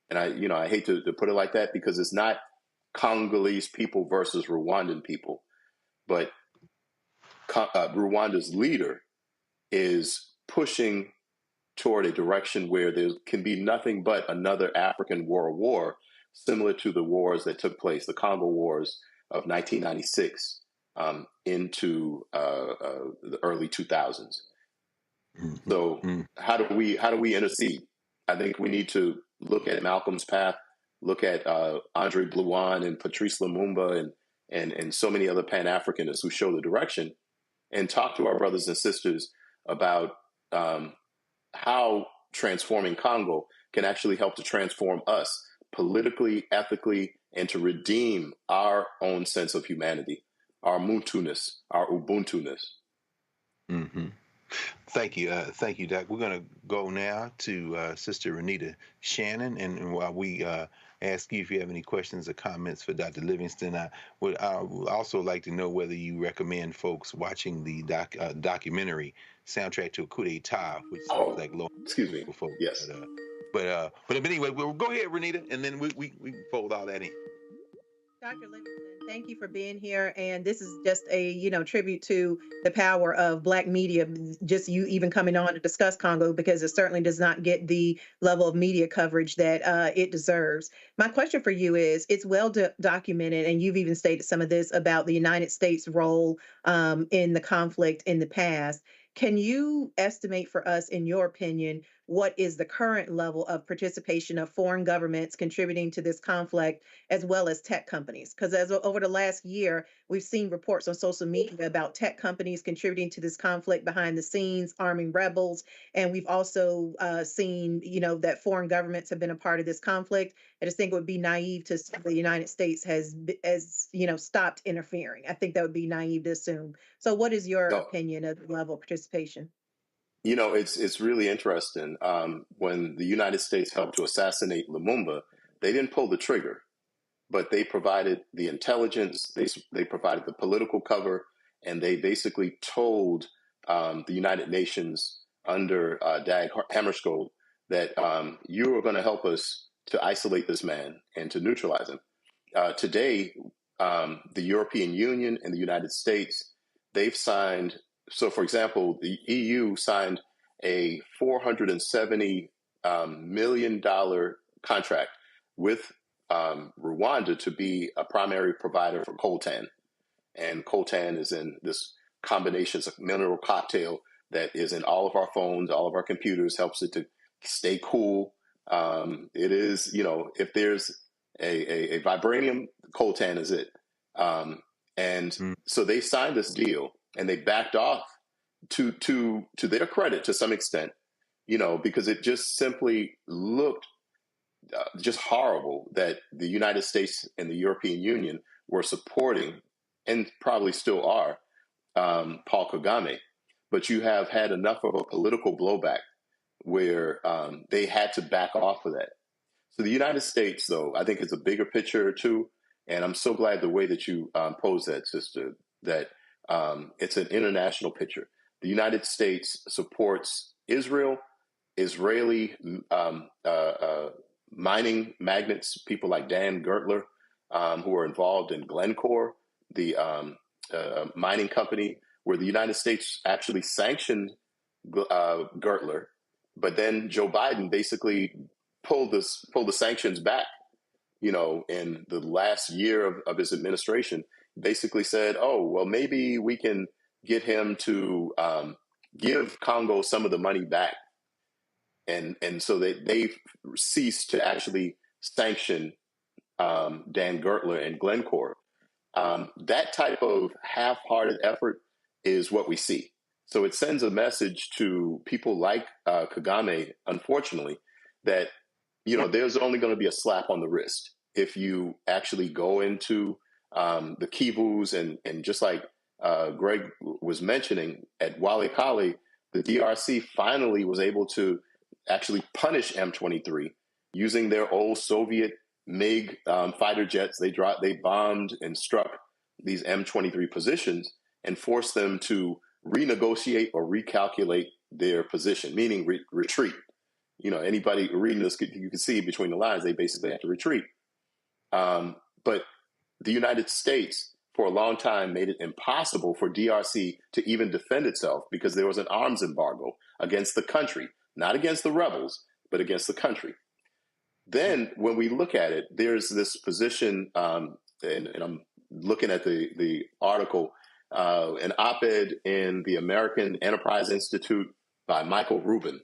And I hate to put it like that, because it's not Congolese people versus Rwandan people, but Rwanda's leader is pushing toward a direction where there can be nothing but another African world war, similar to the wars that took place, the Congo Wars of 1996 into the early 2000s. So how do we intercede? I think we need to look at Malcolm's path, look at Andre Blouin and Patrice Lumumba and so many other Pan-Africanists who show the direction, and talk to our brothers and sisters about how transforming Congo can actually help to transform us politically, ethically, and to redeem our own sense of humanity, our Muntu-ness, our Ubuntu-ness. Mm-hmm. Thank you, Doc. We're going to go now to Sister Renita Shannon, and while we ask you if you have any questions or comments for Dr. Livingston, I would also like to know whether you recommend folks watching the documentary Soundtrack to a Coup d'etat, which sounds like low. Excuse me. Folks. Yes. But anyway, we'll go ahead, Renita, and then we can fold all that in. Dr. Livingston, thank you for being here. And this is just a, tribute to the power of Black media, just you even coming on to discuss Congo, because it certainly does not get the level of media coverage that it deserves. My question for you is, it's well documented, and you've even stated some of this about the United States' role in the conflict in the past. Can you estimate for us, in your opinion, what is the current level of participation of foreign governments contributing to this conflict, as well as tech companies? Because over the last year, we've seen reports on social media about tech companies contributing to this conflict behind the scenes, arming rebels. And we've also seen, that foreign governments have been a part of this conflict. I just think it would be naive to assume the United States has stopped interfering. I think that would be naive to assume. So what is your opinion of the level of participation? It's really interesting. When the United States helped to assassinate Lumumba, they didn't pull the trigger, but they provided the intelligence, they provided the political cover, and they basically told the United Nations under Dag Hammarskjöld that you are going to help us to isolate this man and to neutralize him. Today, the European Union and the United States, they've signed. So, for example, the EU signed a $470 million contract with Rwanda to be a primary provider for coltan. And coltan is in this combination of mineral cocktail that is in all of our phones, all of our computers, helps it to stay cool. It is, if there's a vibranium, coltan is it. So they signed this deal. And they backed off to their credit to some extent, because it just simply looked just horrible that the United States and the European Union were supporting, and probably still are, Paul Kagame. But you have had enough of a political blowback where they had to back off of that. So the United States, though, I think it's a bigger picture too. And I'm so glad the way that you posed that, sister, that it's an international picture. The United States supports Israel, Israeli mining magnates, people like Dan Gertler, who are involved in Glencore, the mining company, where the United States actually sanctioned Gertler, but then Joe Biden basically pulled the sanctions back. In the last year of his administration, basically said, oh, well, maybe we can get him to give Congo some of the money back, and so they've ceased to actually sanction Dan Gertler and Glencore. That type of half-hearted effort is what we see. So it sends a message to people like Kagame, unfortunately, that there's only going to be a slap on the wrist if you actually go into the Kivus and just like Greg was mentioning, at Walikale, the DRC finally was able to actually punish M23 using their old Soviet MiG fighter jets. They bombed and struck these M23 positions and forced them to renegotiate or recalculate their position, meaning retreat. Anybody reading this, you can see between the lines, they basically have to retreat. But the United States, for a long time, made it impossible for DRC to even defend itself because there was an arms embargo against the country, not against the rebels, but against the country. Then when we look at it, there's this position, and I'm looking at the article, an op-ed in the American Enterprise Institute by Michael Rubin,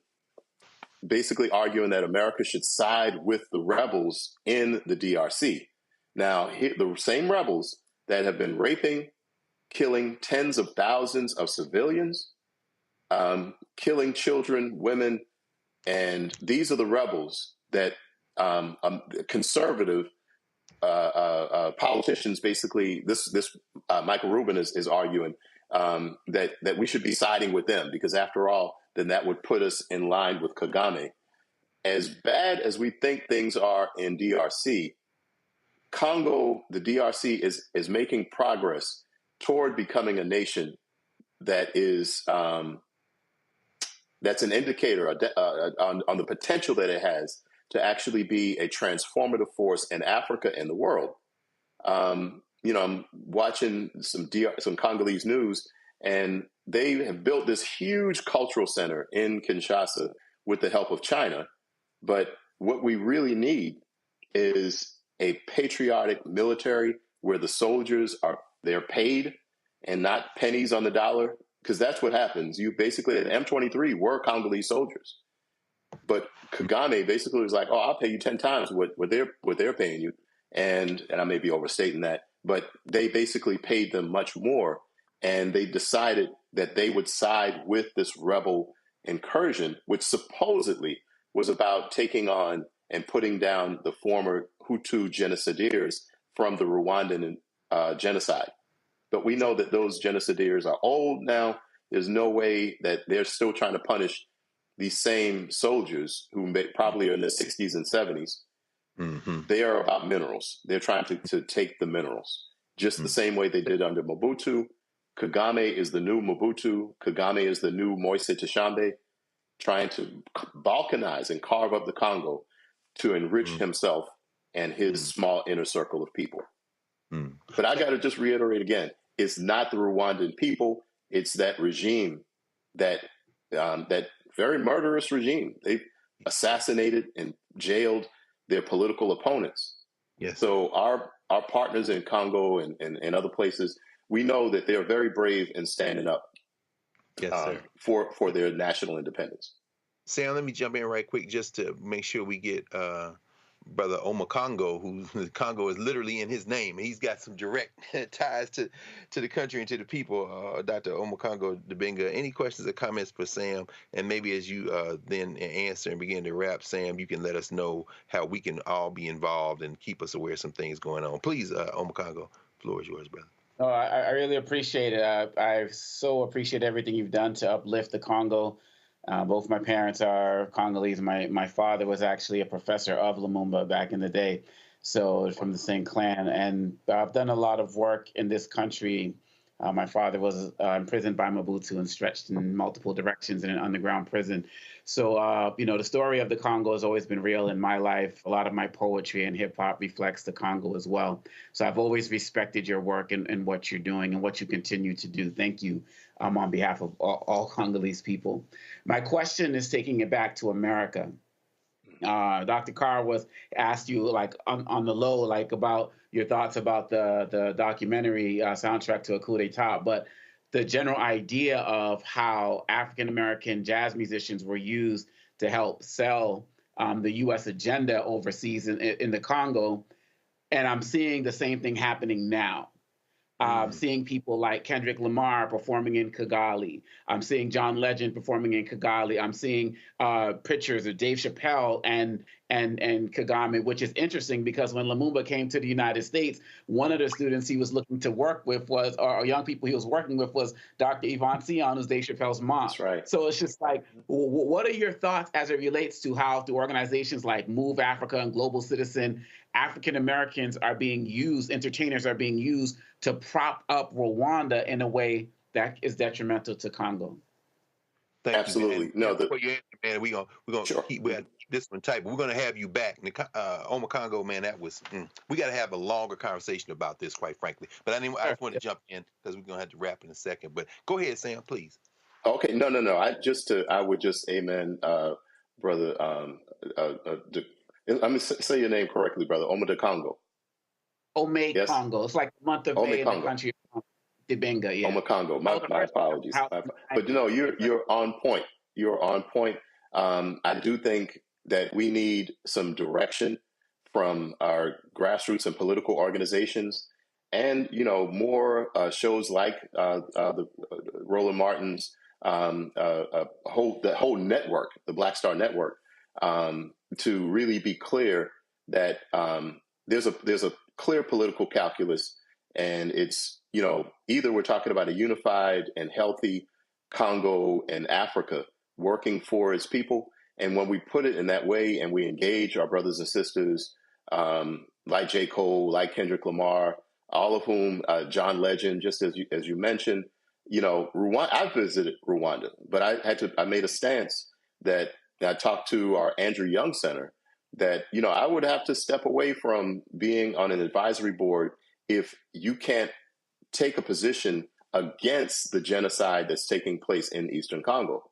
basically arguing that America should side with the rebels in the DRC. Now, the same rebels that have been raping, killing tens of thousands of civilians, killing children, women, and these are the rebels that conservative politicians, basically, this Michael Rubin is arguing that we should be siding with them because, after all, then that would put us in line with Kagame. As bad as we think things are in DRC, Congo, the DRC, is making progress toward becoming a nation that is that's an indicator on the potential that it has to actually be a transformative force in Africa and the world. I'm watching some Congolese news, and they have built this huge cultural center in Kinshasa with the help of China. But what we really need is a patriotic military where the soldiers they're paid and not pennies on the dollar, because that's what happens. You basically, at M23 were Congolese soldiers, but Kagame basically was like, "Oh, I'll pay you 10 times what they're paying you," and I may be overstating that, but they basically paid them much more, and they decided that they would side with this rebel incursion, which supposedly was about taking on and putting down the former Hutu genocidaires from the Rwandan genocide. But we know that those genocidaires are old now. There's no way that they're still trying to punish these same soldiers who probably are in their 60s and 70s. Mm-hmm. They are about minerals. They're trying to take the minerals, just the same way they did under Mobutu. Kagame is the new Mobutu. Kagame is the new Moise Tshombe, trying to balkanize and carve up the Congo to enrich himself and his small inner circle of people. But I got to just reiterate again, it's not the Rwandan people. It's that regime, that very murderous regime. They've assassinated and jailed their political opponents. Yes. So our partners in Congo and other places, we know that they're very brave in standing up for their national independence. Sam, let me jump in right quick just to make sure we get Brother Omokongo, who Congo is literally in his name. He's got some direct ties to the country and to the people. Dr. Omokongo Dibinga, any questions or comments for Sam? And maybe as you then answer and begin to wrap, Sam, you can let us know how we can all be involved and keep us aware of some things going on. Please, Omokongo, the floor is yours, brother. Oh, I really appreciate it. I so appreciate everything you've done to uplift the Congo. Both my parents are Congolese. My father was actually a professor of Lumumba back in the day, so from the same clan. And I've done a lot of work in this country. My father was imprisoned by Mobutu and stretched in multiple directions in an underground prison. So, the story of the Congo has always been real in my life. A lot of my poetry and hip hop reflects the Congo as well. So I've always respected your work and what you're doing and what you continue to do. Thank you on behalf of all Congolese people. My question is taking it back to America. Dr. Carr was asked you on the low, about your thoughts about the documentary soundtrack to a coup d'etat. But the general idea of how African-American jazz musicians were used to help sell the U.S. agenda overseas in the Congo. And I'm seeing the same thing happening now. I'm seeing people like Kendrick Lamar performing in Kigali. I'm seeing John Legend performing in Kigali. I'm seeing pictures of Dave Chappelle and Kagame, which is interesting because when Lumumba came to the United States, one of the students he was looking to work with was, or young people he was working with was Dr. Yvonne Sion, who's Dave Chappelle's mom. That's right. So it's just like, what are your thoughts as it relates to how through organizations like Move Africa and Global Citizen, African Americans are being used, entertainers are being used to prop up Rwanda in a way that is detrimental to Congo? Absolutely. You, man. Before you answer, man, we're gonna keep this one tight, but we're gonna have you back. Omar Congo, man, that was we got to have a longer conversation about this, quite frankly. But I just want to jump in because we're gonna have to wrap in a second. But go ahead, Sam, please. Okay, no. I would just amen, brother. Let me say your name correctly, brother. Omar de Congo. Omar Congo. It's like the month of May in the country. Dibenga, yeah. Omar Congo. My apologies. But you're on point. You're on point. I do think that we need some direction from our grassroots and political organizations, and more shows like the Roland Martin's the whole network, the Black Star Network, to really be clear that there's a clear political calculus, and it's either we're talking about a unified and healthy Congo and Africa working for its people. And when we put it in that way and we engage our brothers and sisters like J. Cole, like Kendrick Lamar, all of whom, John Legend, just as you mentioned, Rwanda, I visited Rwanda, but I made a stance that I talked to our Andrew Young Center that, I would have to step away from being on an advisory board if you can't take a position against the genocide that's taking place in Eastern Congo.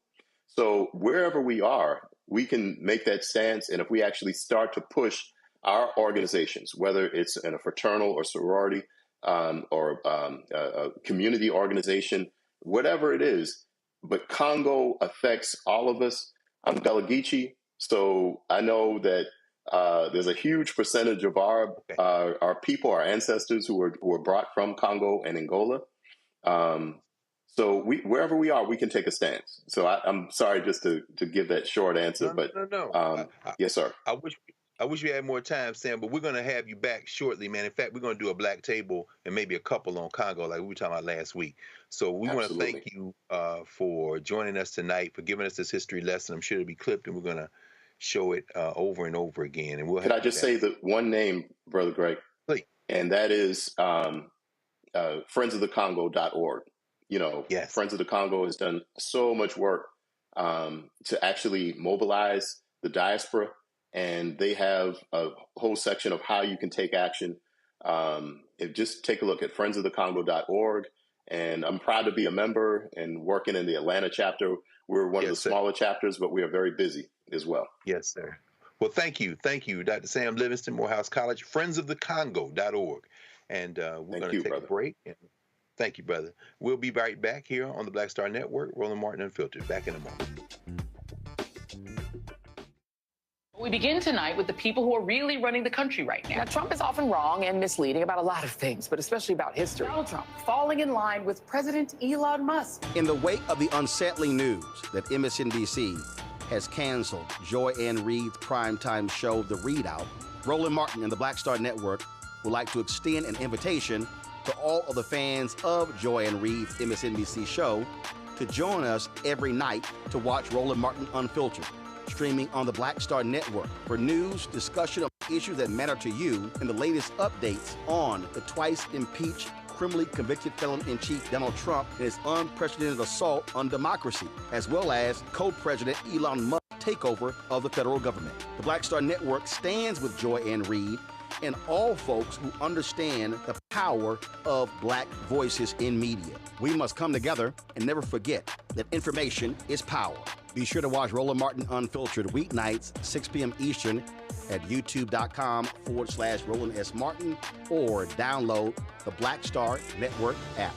So wherever we are, we can make that stance. And if we actually start to push our organizations, whether it's in a fraternal or sorority or a community organization, whatever it is, but Congo affects all of us. I'm Gullah Geechee, so I know that there's a huge percentage of our people, our ancestors who were brought from Congo and Angola. So wherever we are, we can take a stance. So I'm sorry just to give that short answer, No. Yes, sir. I wish we had more time, Sam, but we're going to have you back shortly, man. In fact, we're going to do a black table and maybe a couple on Congo like we were talking about last week. So we want to thank you for joining us tonight, for giving us this history lesson. I'm sure it'll be clipped, and we're going to show it over and over again. And Can I just say the one name, Brother Greg? Please. And that is friendsofthecongo.org. Yes. Friends of the Congo has done so much work to actually mobilize the diaspora, and they have a whole section of how you can take action. Just take a look at friendsofthecongo.org, and I'm proud to be a member and working in the Atlanta chapter. We're one of the smaller chapters, but we are very busy as well. Yes, sir. Well, thank you, Dr. Sam Livingston, Morehouse College, friendsofthecongo.org. And we're going to take a break. Thank you, brother. We'll be right back here on the Black Star Network, Roland Martin Unfiltered. Back in a moment. We begin tonight with the people who are really running the country right now. Now, Trump is often wrong and misleading about a lot of things, but especially about history. Donald Trump falling in line with President Elon Musk. In the wake of the unsettling news that MSNBC has canceled Joy Ann Reid's primetime show, The Readout, Roland Martin and the Black Star Network would like to extend an invitation to all of the fans of Joy Ann Reid's MSNBC show to join us every night to watch Roland Martin Unfiltered, streaming on the Black Star Network for news, discussion of issues that matter to you, and the latest updates on the twice impeached, criminally convicted felon-in-chief Donald Trump and his unprecedented assault on democracy, as well as co-president Elon Musk's takeover of the federal government. The Black Star Network stands with Joy Ann Reid and all folks who understand the power of Black voices in media. We must come together and never forget that information is power. Be sure to watch Roland Martin Unfiltered weeknights, 6 p.m. Eastern at youtube.com/Roland S. Martin or download the Black Star Network app.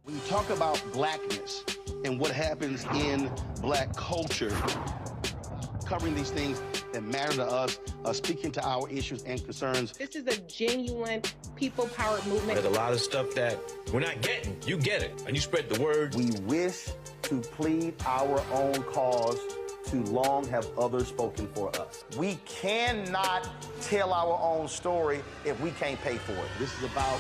When you talk about blackness and what happens in black culture, covering these things that matter to us, speaking to our issues and concerns. This is a genuine people-powered movement. There's a lot of stuff that we're not getting. You get it, and you spread the word. We wish to plead our own cause. Too long have others spoken for us. We cannot tell our own story if we can't pay for it. This is about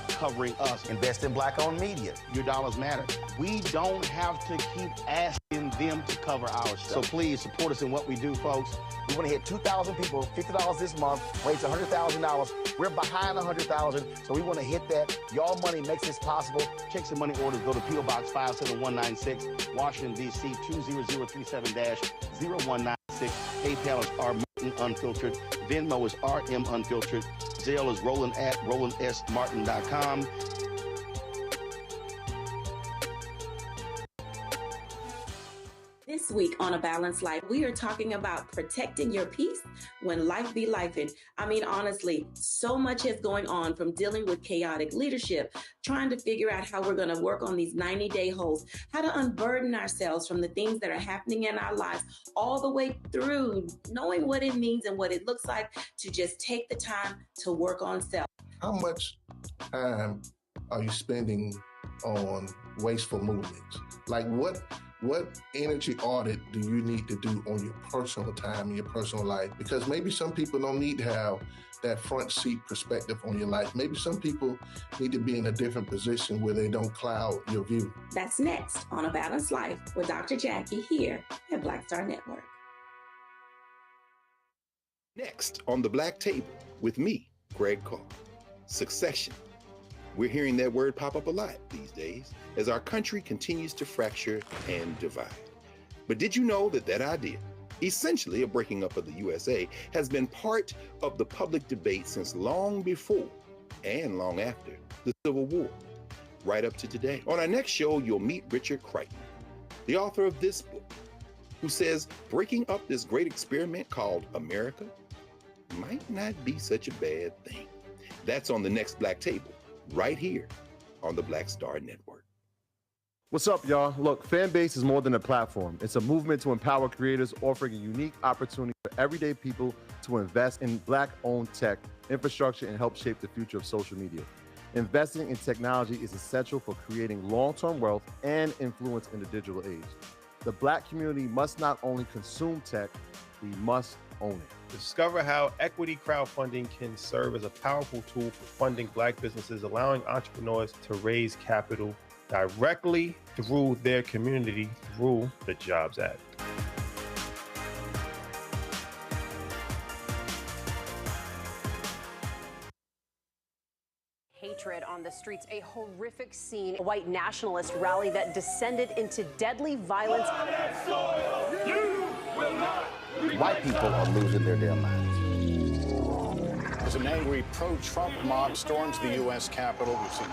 covering us. Invest in black-owned media. Your dollars matter. We don't have to keep asking them to cover our stuff. So please support us in what we do, folks. We want to hit 2,000 people, $50 this month, raise $100,000. We're behind 100,000, so we want to hit that. Y'all money makes this possible. Checks and money orders go to P.O. Box 57196, Washington, D.C. 20037-0196. PayPal is R Martin Unfiltered. Venmo is RM Unfiltered. Zelle is Roland@RolandSMartin.com. This week on A Balanced Life, we are talking about protecting your peace when life be lifing. I mean, honestly, so much is going on, from dealing with chaotic leadership, trying to figure out how we're going to work on these 90-day holds, how to unburden ourselves from the things that are happening in our lives, all the way through knowing what it means and what it looks like to just take the time to work on self. How much time are you spending on wasteful movements? Like what energy audit do you need to do on your personal time and your personal life? Because maybe some people don't need to have that front seat perspective on your life. Maybe some people need to be in a different position where they don't cloud your view. That's next on A Balanced Life with Dr. Jackie here at Black Star Network. Next on the Black Table with me, Greg Carr. Succession. We're hearing that word pop up a lot these days as our country continues to fracture and divide. But did you know that that idea, essentially a breaking up of the USA, has been part of the public debate since long before and long after the Civil War, right up to today? On our next show, you'll meet Richard Crichton, the author of this book, who says breaking up this great experiment called America might not be such a bad thing. That's on the next Black Table, right here on the Black Star Network. What's up, y'all? Look, Fanbase is more than a platform. It's a movement to empower creators, offering a unique opportunity for everyday people to invest in Black-owned tech, infrastructure, and help shape the future of social media. Investing in technology is essential for creating long-term wealth and influence in the digital age. The Black community must not only consume tech, we must own it. Discover how equity crowdfunding can serve as a powerful tool for funding Black businesses, allowing entrepreneurs to raise capital directly through their community through the Jobs Act. Hatred on the streets, a horrific scene, a white nationalist rally that descended into deadly violence. White people are losing their damn minds. As an angry pro-Trump mob storms the U.S. Capitol, we've seen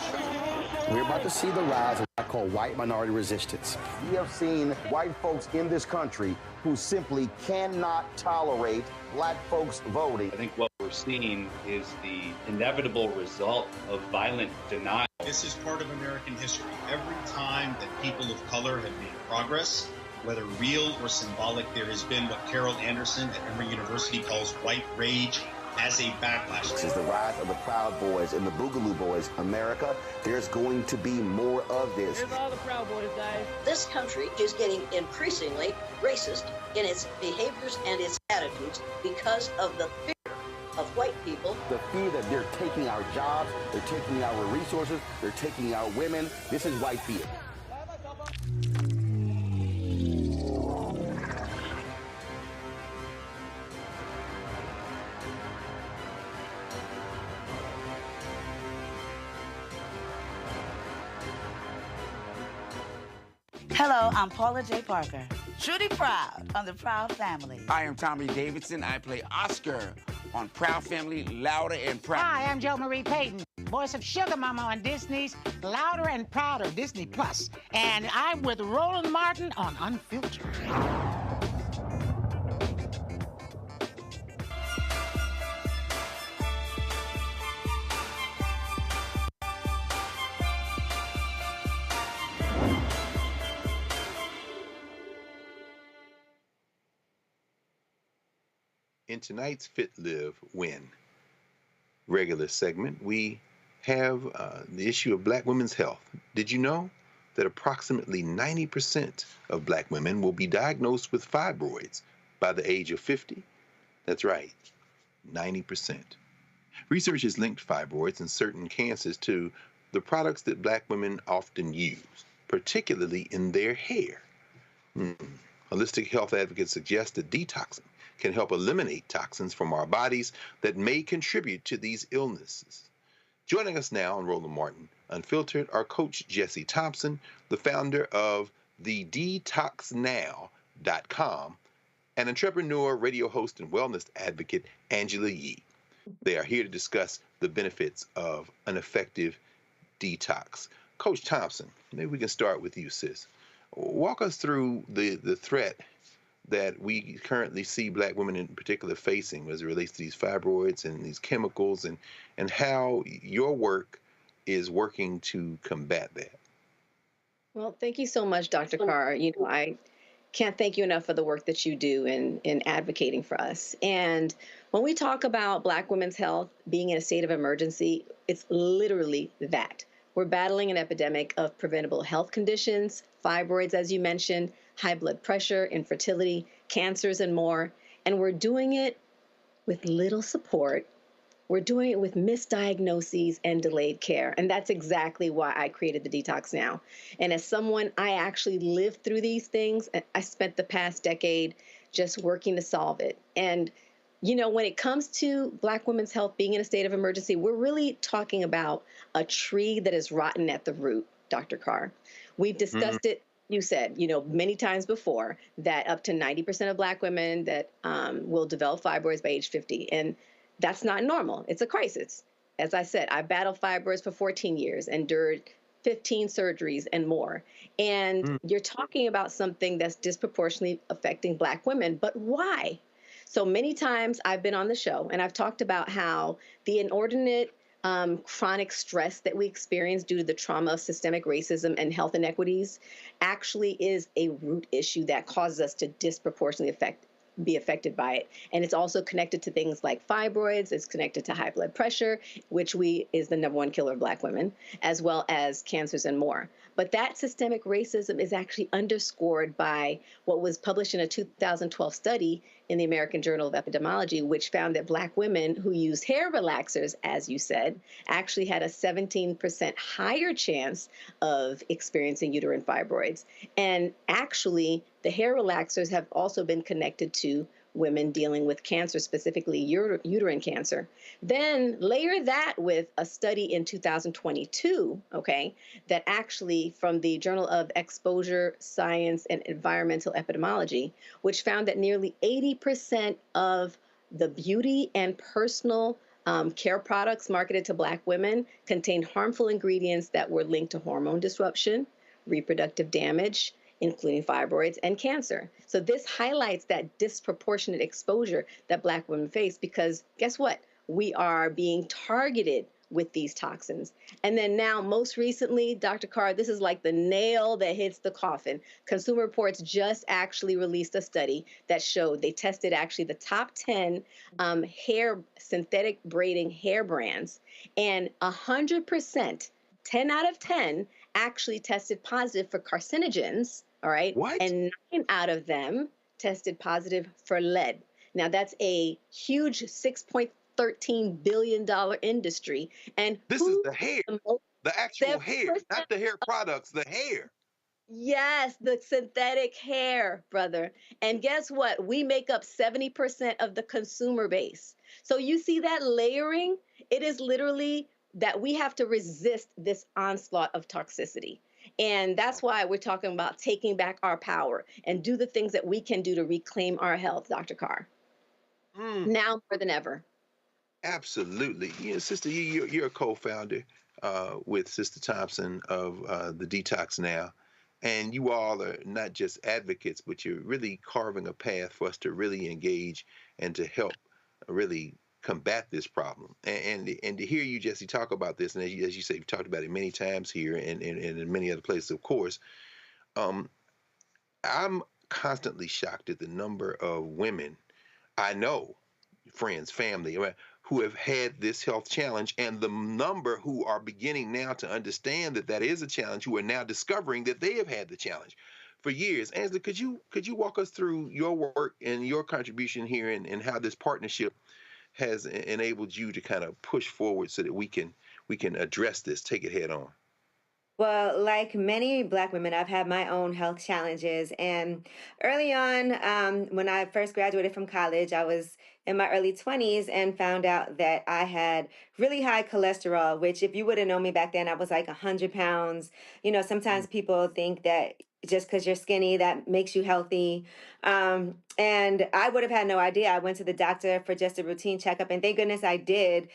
We're about to see the rise of what I call white minority resistance. We have seen white folks in this country who simply cannot tolerate Black folks voting. I think what we're seeing is the inevitable result of violent denial. This is part of American history. Every time that people of color have made progress, whether real or symbolic, there has been what Carol Anderson at Emory University calls white rage as a backlash. This is the rise of the Proud Boys and the Boogaloo Boys. America, there's going to be more of this. Here's all the Proud Boys, guys. This country is getting increasingly racist in its behaviors and its attitudes because of the fear of white people. The fear that they're taking our jobs, they're taking our resources, they're taking our women. This is white fear. Hello, I'm Paula J. Parker. Truly proud on the Proud Family. I am Tommy Davidson. I play Oscar on Proud Family, Louder and Proud. Hi, I'm Jo Marie Payton, voice of Sugar Mama on Disney's Louder and Prouder Disney Plus, and I'm with Roland Martin on Unfiltered. In tonight's Fit, Live, Win regular segment, we have the issue of black women's health. Did you know that approximately 90% of black women will be diagnosed with fibroids by the age of 50? That's right, 90%. Research has linked fibroids and certain cancers to the products that black women often use, particularly in their hair. Holistic health advocates suggest that detoxing can help eliminate toxins from our bodies that may contribute to these illnesses. Joining us now on Roland Martin Unfiltered are Coach Jesse Thompson, the founder of the DetoxNow.com, and entrepreneur, radio host, and wellness advocate Angela Yee. They are here to discuss the benefits of an effective detox. Coach Thompson, maybe we can start with you, sis. Walk us through the threat that we currently see black women in particular facing as it relates to these fibroids and these chemicals, and how your work is working to combat that. Well, thank you so much, Dr. Carr. You know, I can't thank you enough for the work that you do in advocating for us. And when we talk about black women's health being in a state of emergency, it's literally that. We're battling an epidemic of preventable health conditions, fibroids, as you mentioned, high blood pressure, infertility, cancers, and more. And we're doing it with little support. We're doing it with misdiagnoses and delayed care. And that's exactly why I created the Detox Now. And as someone, I actually lived through these things. I spent the past decade just working to solve it. And, you know, when it comes to black women's health being in a state of emergency, we're really talking about a tree that is rotten at the root, Dr. Carr. We've discussed it. You said, you know, many times before that up to 90% of black women that will develop fibroids by age 50. And that's not normal. It's a crisis. As I said, I battled fibroids for 14 years, endured 15 surgeries and more. And you're talking about something that's disproportionately affecting black women. But why? So many times I've been on the show and I've talked about how the inordinate chronic stress that we experience due to the trauma of systemic racism and health inequities actually is a root issue that causes us to disproportionately be affected by it. And it's also connected to things like fibroids. It's connected to high blood pressure, which is the #1 killer of black women, as well as cancers and more. But that systemic racism is actually underscored by what was published in a 2012 study in the American Journal of Epidemiology, which found that black women who use hair relaxers, as you said, actually had a 17% higher chance of experiencing uterine fibroids. And actually, the hair relaxers have also been connected to women dealing with cancer, specifically uterine cancer. Then layer that with a study in 2022, okay, that actually from the Journal of Exposure Science and Environmental Epidemiology, which found that nearly 80% of the beauty and personal care products marketed to black women contain harmful ingredients that were linked to hormone disruption, reproductive damage, including fibroids and cancer. So this highlights that disproportionate exposure that black women face because guess what? We are being targeted with these toxins. And then now, most recently, Dr. Carr, this is like the nail that hits the coffin. Consumer Reports just actually released a study that showed they tested actually the top 10 hair synthetic braiding hair brands, and 100%, 10 out of 10, actually tested positive for carcinogens. All right. What? And 9 out of them tested positive for lead. Now, that's a huge $6.13 billion industry. And this is the hair, the actual hair, not the hair products, the hair. Yes, the synthetic hair, brother. And guess what? We make up 70% of the consumer base. So you see that layering? It is literally that we have to resist this onslaught of toxicity. And that's why we're talking about taking back our power and do the things that we can do to reclaim our health, Dr. Carr. Now more than ever. Absolutely. You know, Sister, you're a co-founder with Sister Thompson of the Detox Now. And you all are not just advocates, but you're really carving a path for us to really engage and to help really combat this problem. And to hear you, Jesse, talk about this, and as you say, you've talked about it many times here and in many other places, of course. I'm constantly shocked at the number of women I know, friends, family, who have had this health challenge, and the number who are beginning now to understand that that is a challenge, who are now discovering that they have had the challenge for years. Angela, could you walk us through your work and your contribution here, and how this partnership has enabled you to kind of push forward so that we can address this, take it head on? Well, like many Black women, I've had my own health challenges. And early on, when I first graduated from college, I was in my early 20s and found out that I had really high cholesterol, which if you would have known me back then, I was like 100 pounds. You know, sometimes people think that just because you're skinny, that makes you healthy. And I would have had no idea. I went to the doctor for just a routine checkup, and thank goodness I did,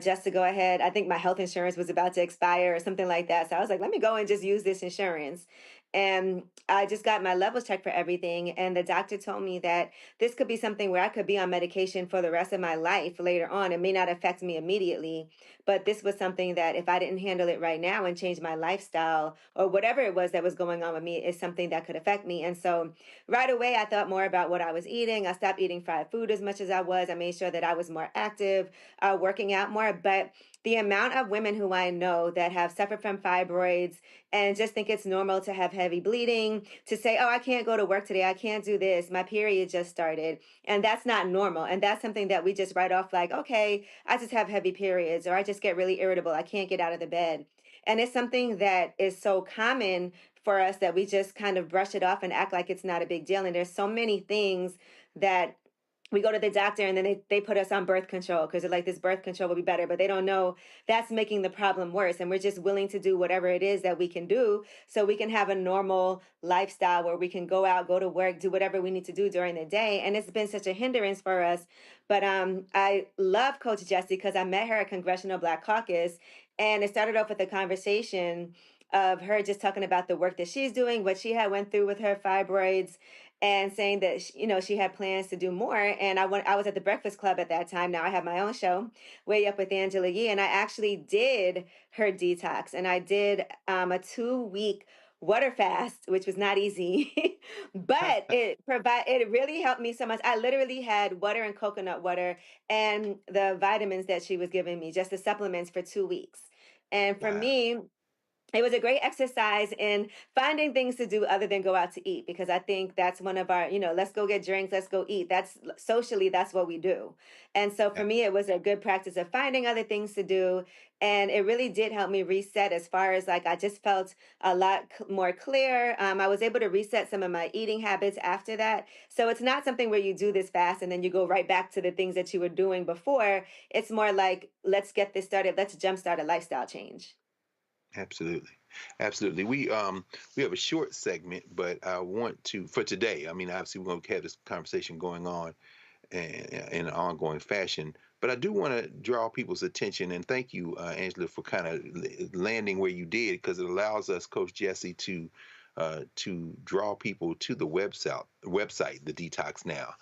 just to go ahead. I think my health insurance was about to expire or something like that. So I was like, let me go and just use this insurance. And I just got my levels checked for everything. And the doctor told me that this could be something where I could be on medication for the rest of my life later on. It may not affect me immediately, but this was something that if I didn't handle it right now and change my lifestyle or whatever it was that was going on with me, is something that could affect me. And so right away, I thought more about what I was eating. I stopped eating fried food as much as I was. I made sure that I was more active, working out more. But the amount of women who I know that have suffered from fibroids and just think it's normal to have heavy bleeding, to say, oh, I can't go to work today, I can't do this, my period just started. And that's not normal. And that's something that we just write off like, okay, I just have heavy periods, or I just get really irritable, I can't get out of the bed. And it's something that is so common for us that we just kind of brush it off and act like it's not a big deal. And there's so many things that we go to the doctor and then they put us on birth control because they're like, this birth control will be better, but they don't know that's making the problem worse. And we're just willing to do whatever it is that we can do so we can have a normal lifestyle where we can go out, go to work, do whatever we need to do during the day. And it's been such a hindrance for us. But I love Coach Jessie because I met her at Congressional Black Caucus, and it started off with a conversation of her just talking about the work that she's doing, what she had went through with her fibroids, and saying that she had plans to do more. And I was at the Breakfast Club at that time. Now I have my own show, Way Up with Angela Yee, and I actually did her detox, and I did a 2-week water fast, which was not easy, but it really helped me so much. I literally had water and coconut water and the vitamins that she was giving me, just the supplements, for 2 weeks. And for me, it was a great exercise in finding things to do other than go out to eat, because I think that's one of our, let's go get drinks, let's go eat. That's socially, that's what we do. And so for me, it was a good practice of finding other things to do. And it really did help me reset, as far as like, I just felt a lot more clear. I was able to reset some of my eating habits after that. So it's not something where you do this fast and then you go right back to the things that you were doing before. It's more like, let's get this started. Let's jumpstart a lifestyle change. Absolutely. We have a short segment, but I want to, for today, I mean, obviously we're going to have this conversation going on in an ongoing fashion, but I do want to draw people's attention, and thank you, Angela, for kind of landing where you did, because it allows us, Coach Jessie, to draw people to the website, the Detox Now.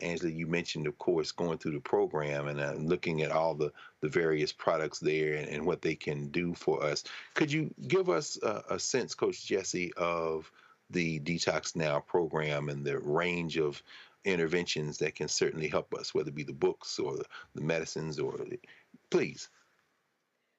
Angela, you mentioned, of course, going through the program and looking at all the various products there and what they can do for us. Could you give us a sense, Coach Jessie, of the Detox Now program and the range of interventions that can certainly help us, whether it be the books or the medicines, please?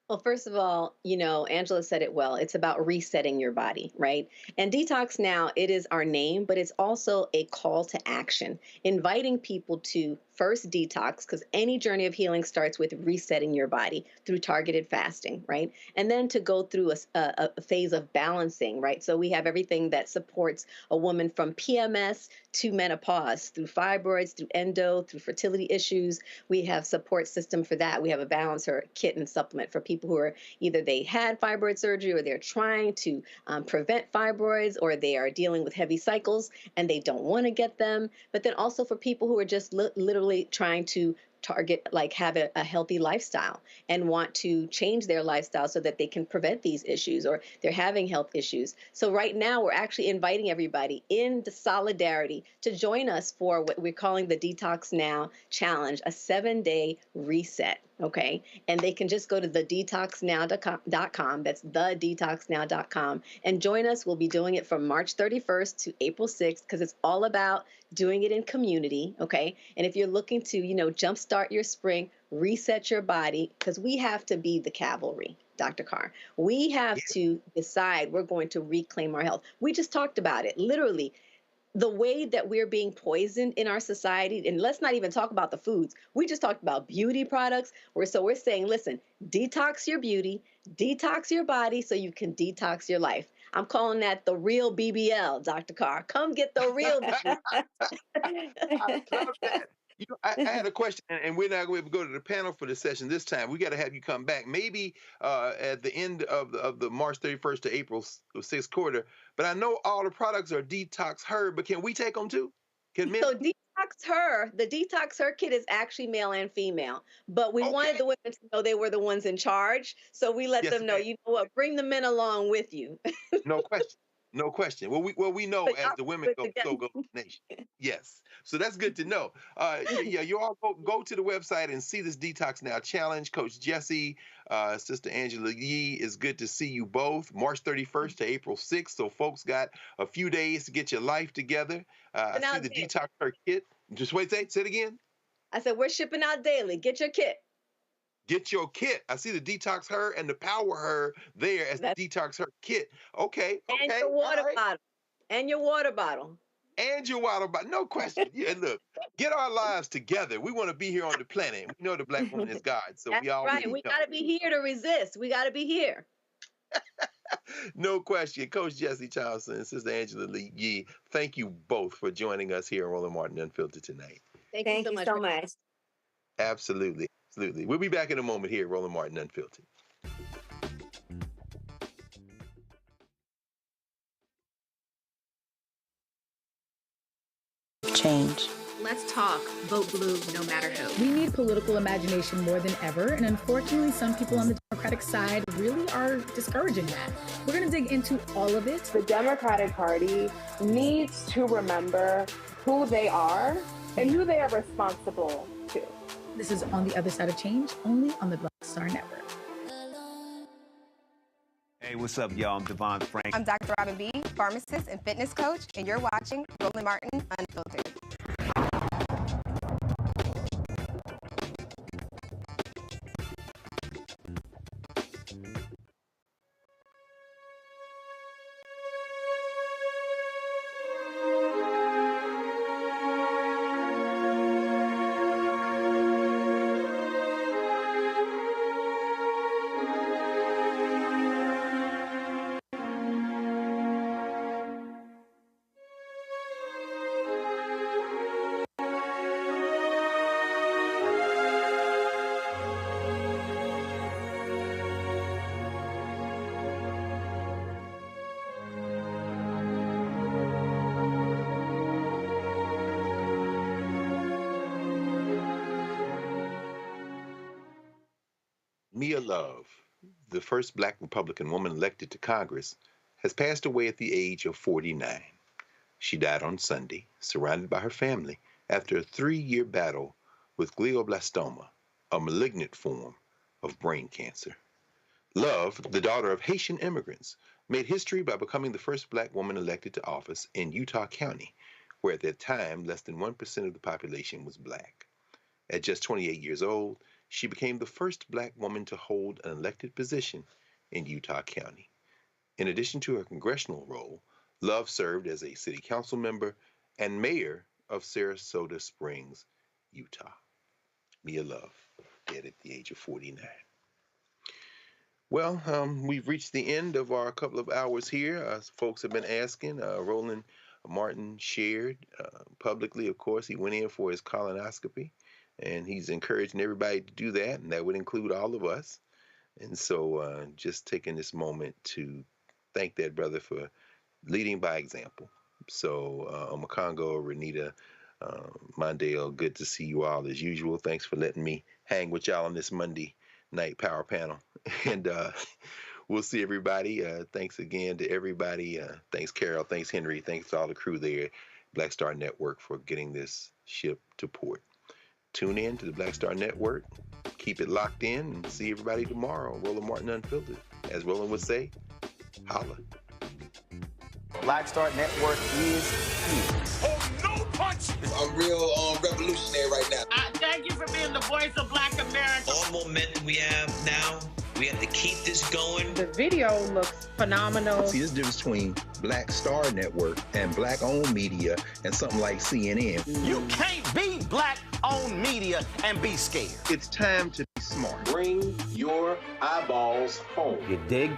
Well, first of all, Angela said it well. It's about resetting your body, right? And Detox Now, it is our name, but it's also a call to action, inviting people to first detox, because any journey of healing starts with resetting your body through targeted fasting, right? And then to go through a phase of balancing, right? So we have everything that supports a woman from PMS to menopause, through fibroids, through endo, through fertility issues. We have support system for that. We have a balancer kit and supplement for people who are either they had fibroid surgery or they're trying to prevent fibroids, or they are dealing with heavy cycles and they don't want to get them. But then also for people who are just literally trying to target, like have a healthy lifestyle and want to change their lifestyle so that they can prevent these issues, or they're having health issues. So right now we're actually inviting everybody in the solidarity to join us for what we're calling the Detox Now Challenge, a 7-day reset. Okay. And they can just go to thedetoxnow.com. That's thedetoxnow.com, and join us. We'll be doing it from March 31st to April 6th, because it's all about doing it in community. Okay. And if you're looking to, jumpstart your spring, reset your body, because we have to be the cavalry, Dr. Carr. We have to decide we're going to reclaim our health. We just talked about it. Literally, the way that we're being poisoned in our society, and let's not even talk about the foods. We just talked about beauty products. So we're saying, listen, detox your beauty, detox your body so you can detox your life. I'm calling that the real BBL, Dr. Carr. Come get the real BBL. I love that. I had a question, and we're not going to go to the panel for the session this time. We got to have you come back, maybe at the end of the March 31st to April 6th quarter. But I know all the products are Detox Her, but can we take them too? Can men? So Detox Her, the Detox Her kit is actually male and female, but we wanted the women to know they were the ones in charge. So we let them know, you know what, bring the men along with you. No question. No question. Well, we know as the women go, so goes the nation. Yes. So that's good to know. You all go to the website and see this Detox Now Challenge. Coach Jesse, Sister Angela Yee, is good to see you both. March 31st to April 6th. So folks got a few days to get your life together. I see the Detox Her kit. Just wait, say it again. I said, we're shipping out daily. Get your kit. Get your kit. I see the Detox Her and the Power Her there as the Detox Her kit. Okay. And your water bottle. And your water bottle. And your water bottle. No question. Yeah, look, get our lives together. We want to be here on the planet. We know the Black woman is God. So That's we all right. We got to be here to resist. We got to be here. No question. Coach Jesse Johnson and Sister Angela Lee Yee, thank you both for joining us here on Roland Martin Unfiltered tonight. Thank you so much. Absolutely. Absolutely. We'll be back in a moment here at Roland Martin Unfiltered. Change. Let's talk. Vote blue no matter who. We need political imagination more than ever, and unfortunately, some people on the Democratic side really are discouraging that. We're going to dig into all of it. The Democratic Party needs to remember who they are and who they are responsible to. This is On the Other Side of Change, only on the Black Star Network. Hey, what's up, y'all? I'm Devon Frank. I'm Dr. Robin B., pharmacist and fitness coach, and you're watching Roland Martin Unfiltered. Mia Love, the first Black Republican woman elected to Congress, has passed away at the age of 49. She died on Sunday, surrounded by her family, after a 3-year battle with glioblastoma, a malignant form of brain cancer. Love, the daughter of Haitian immigrants, made history by becoming the first Black woman elected to office in Utah County, where at that time less than 1% of the population was Black. At just 28 years old, she became the first Black woman to hold an elected position in Utah County. In addition to her congressional role, Love served as a city council member and mayor of Sarasota Springs, Utah. Mia Love, dead at the age of 49. Well, we've reached the end of our couple of hours here. Folks have been asking. Roland Martin shared publicly, of course, he went in for his colonoscopy. And he's encouraging everybody to do that, and that would include all of us. And so just taking this moment to thank that brother for leading by example. So Congo, Renita, Mondale, good to see you all as usual. Thanks for letting me hang with y'all on this Monday night power panel. And we'll see everybody. Thanks again to everybody. Thanks, Carol. Thanks, Henry. Thanks to all the crew there, Black Star Network, for getting this ship to port. Tune in to the Black Star Network. Keep it locked in and see everybody tomorrow. Roland Martin Unfiltered. As Roland would say, holla. Black Star Network is here. Oh, no punch! I'm real revolutionary right now. Thank you for being the voice of Black America. All the momentum we have now, we have to keep this going. The video looks phenomenal. See, this difference between Black Star Network and Black-owned media and something like CNN. You can't be Black-owned media and be scared. It's time to be smart. Bring your eyeballs home. You dig?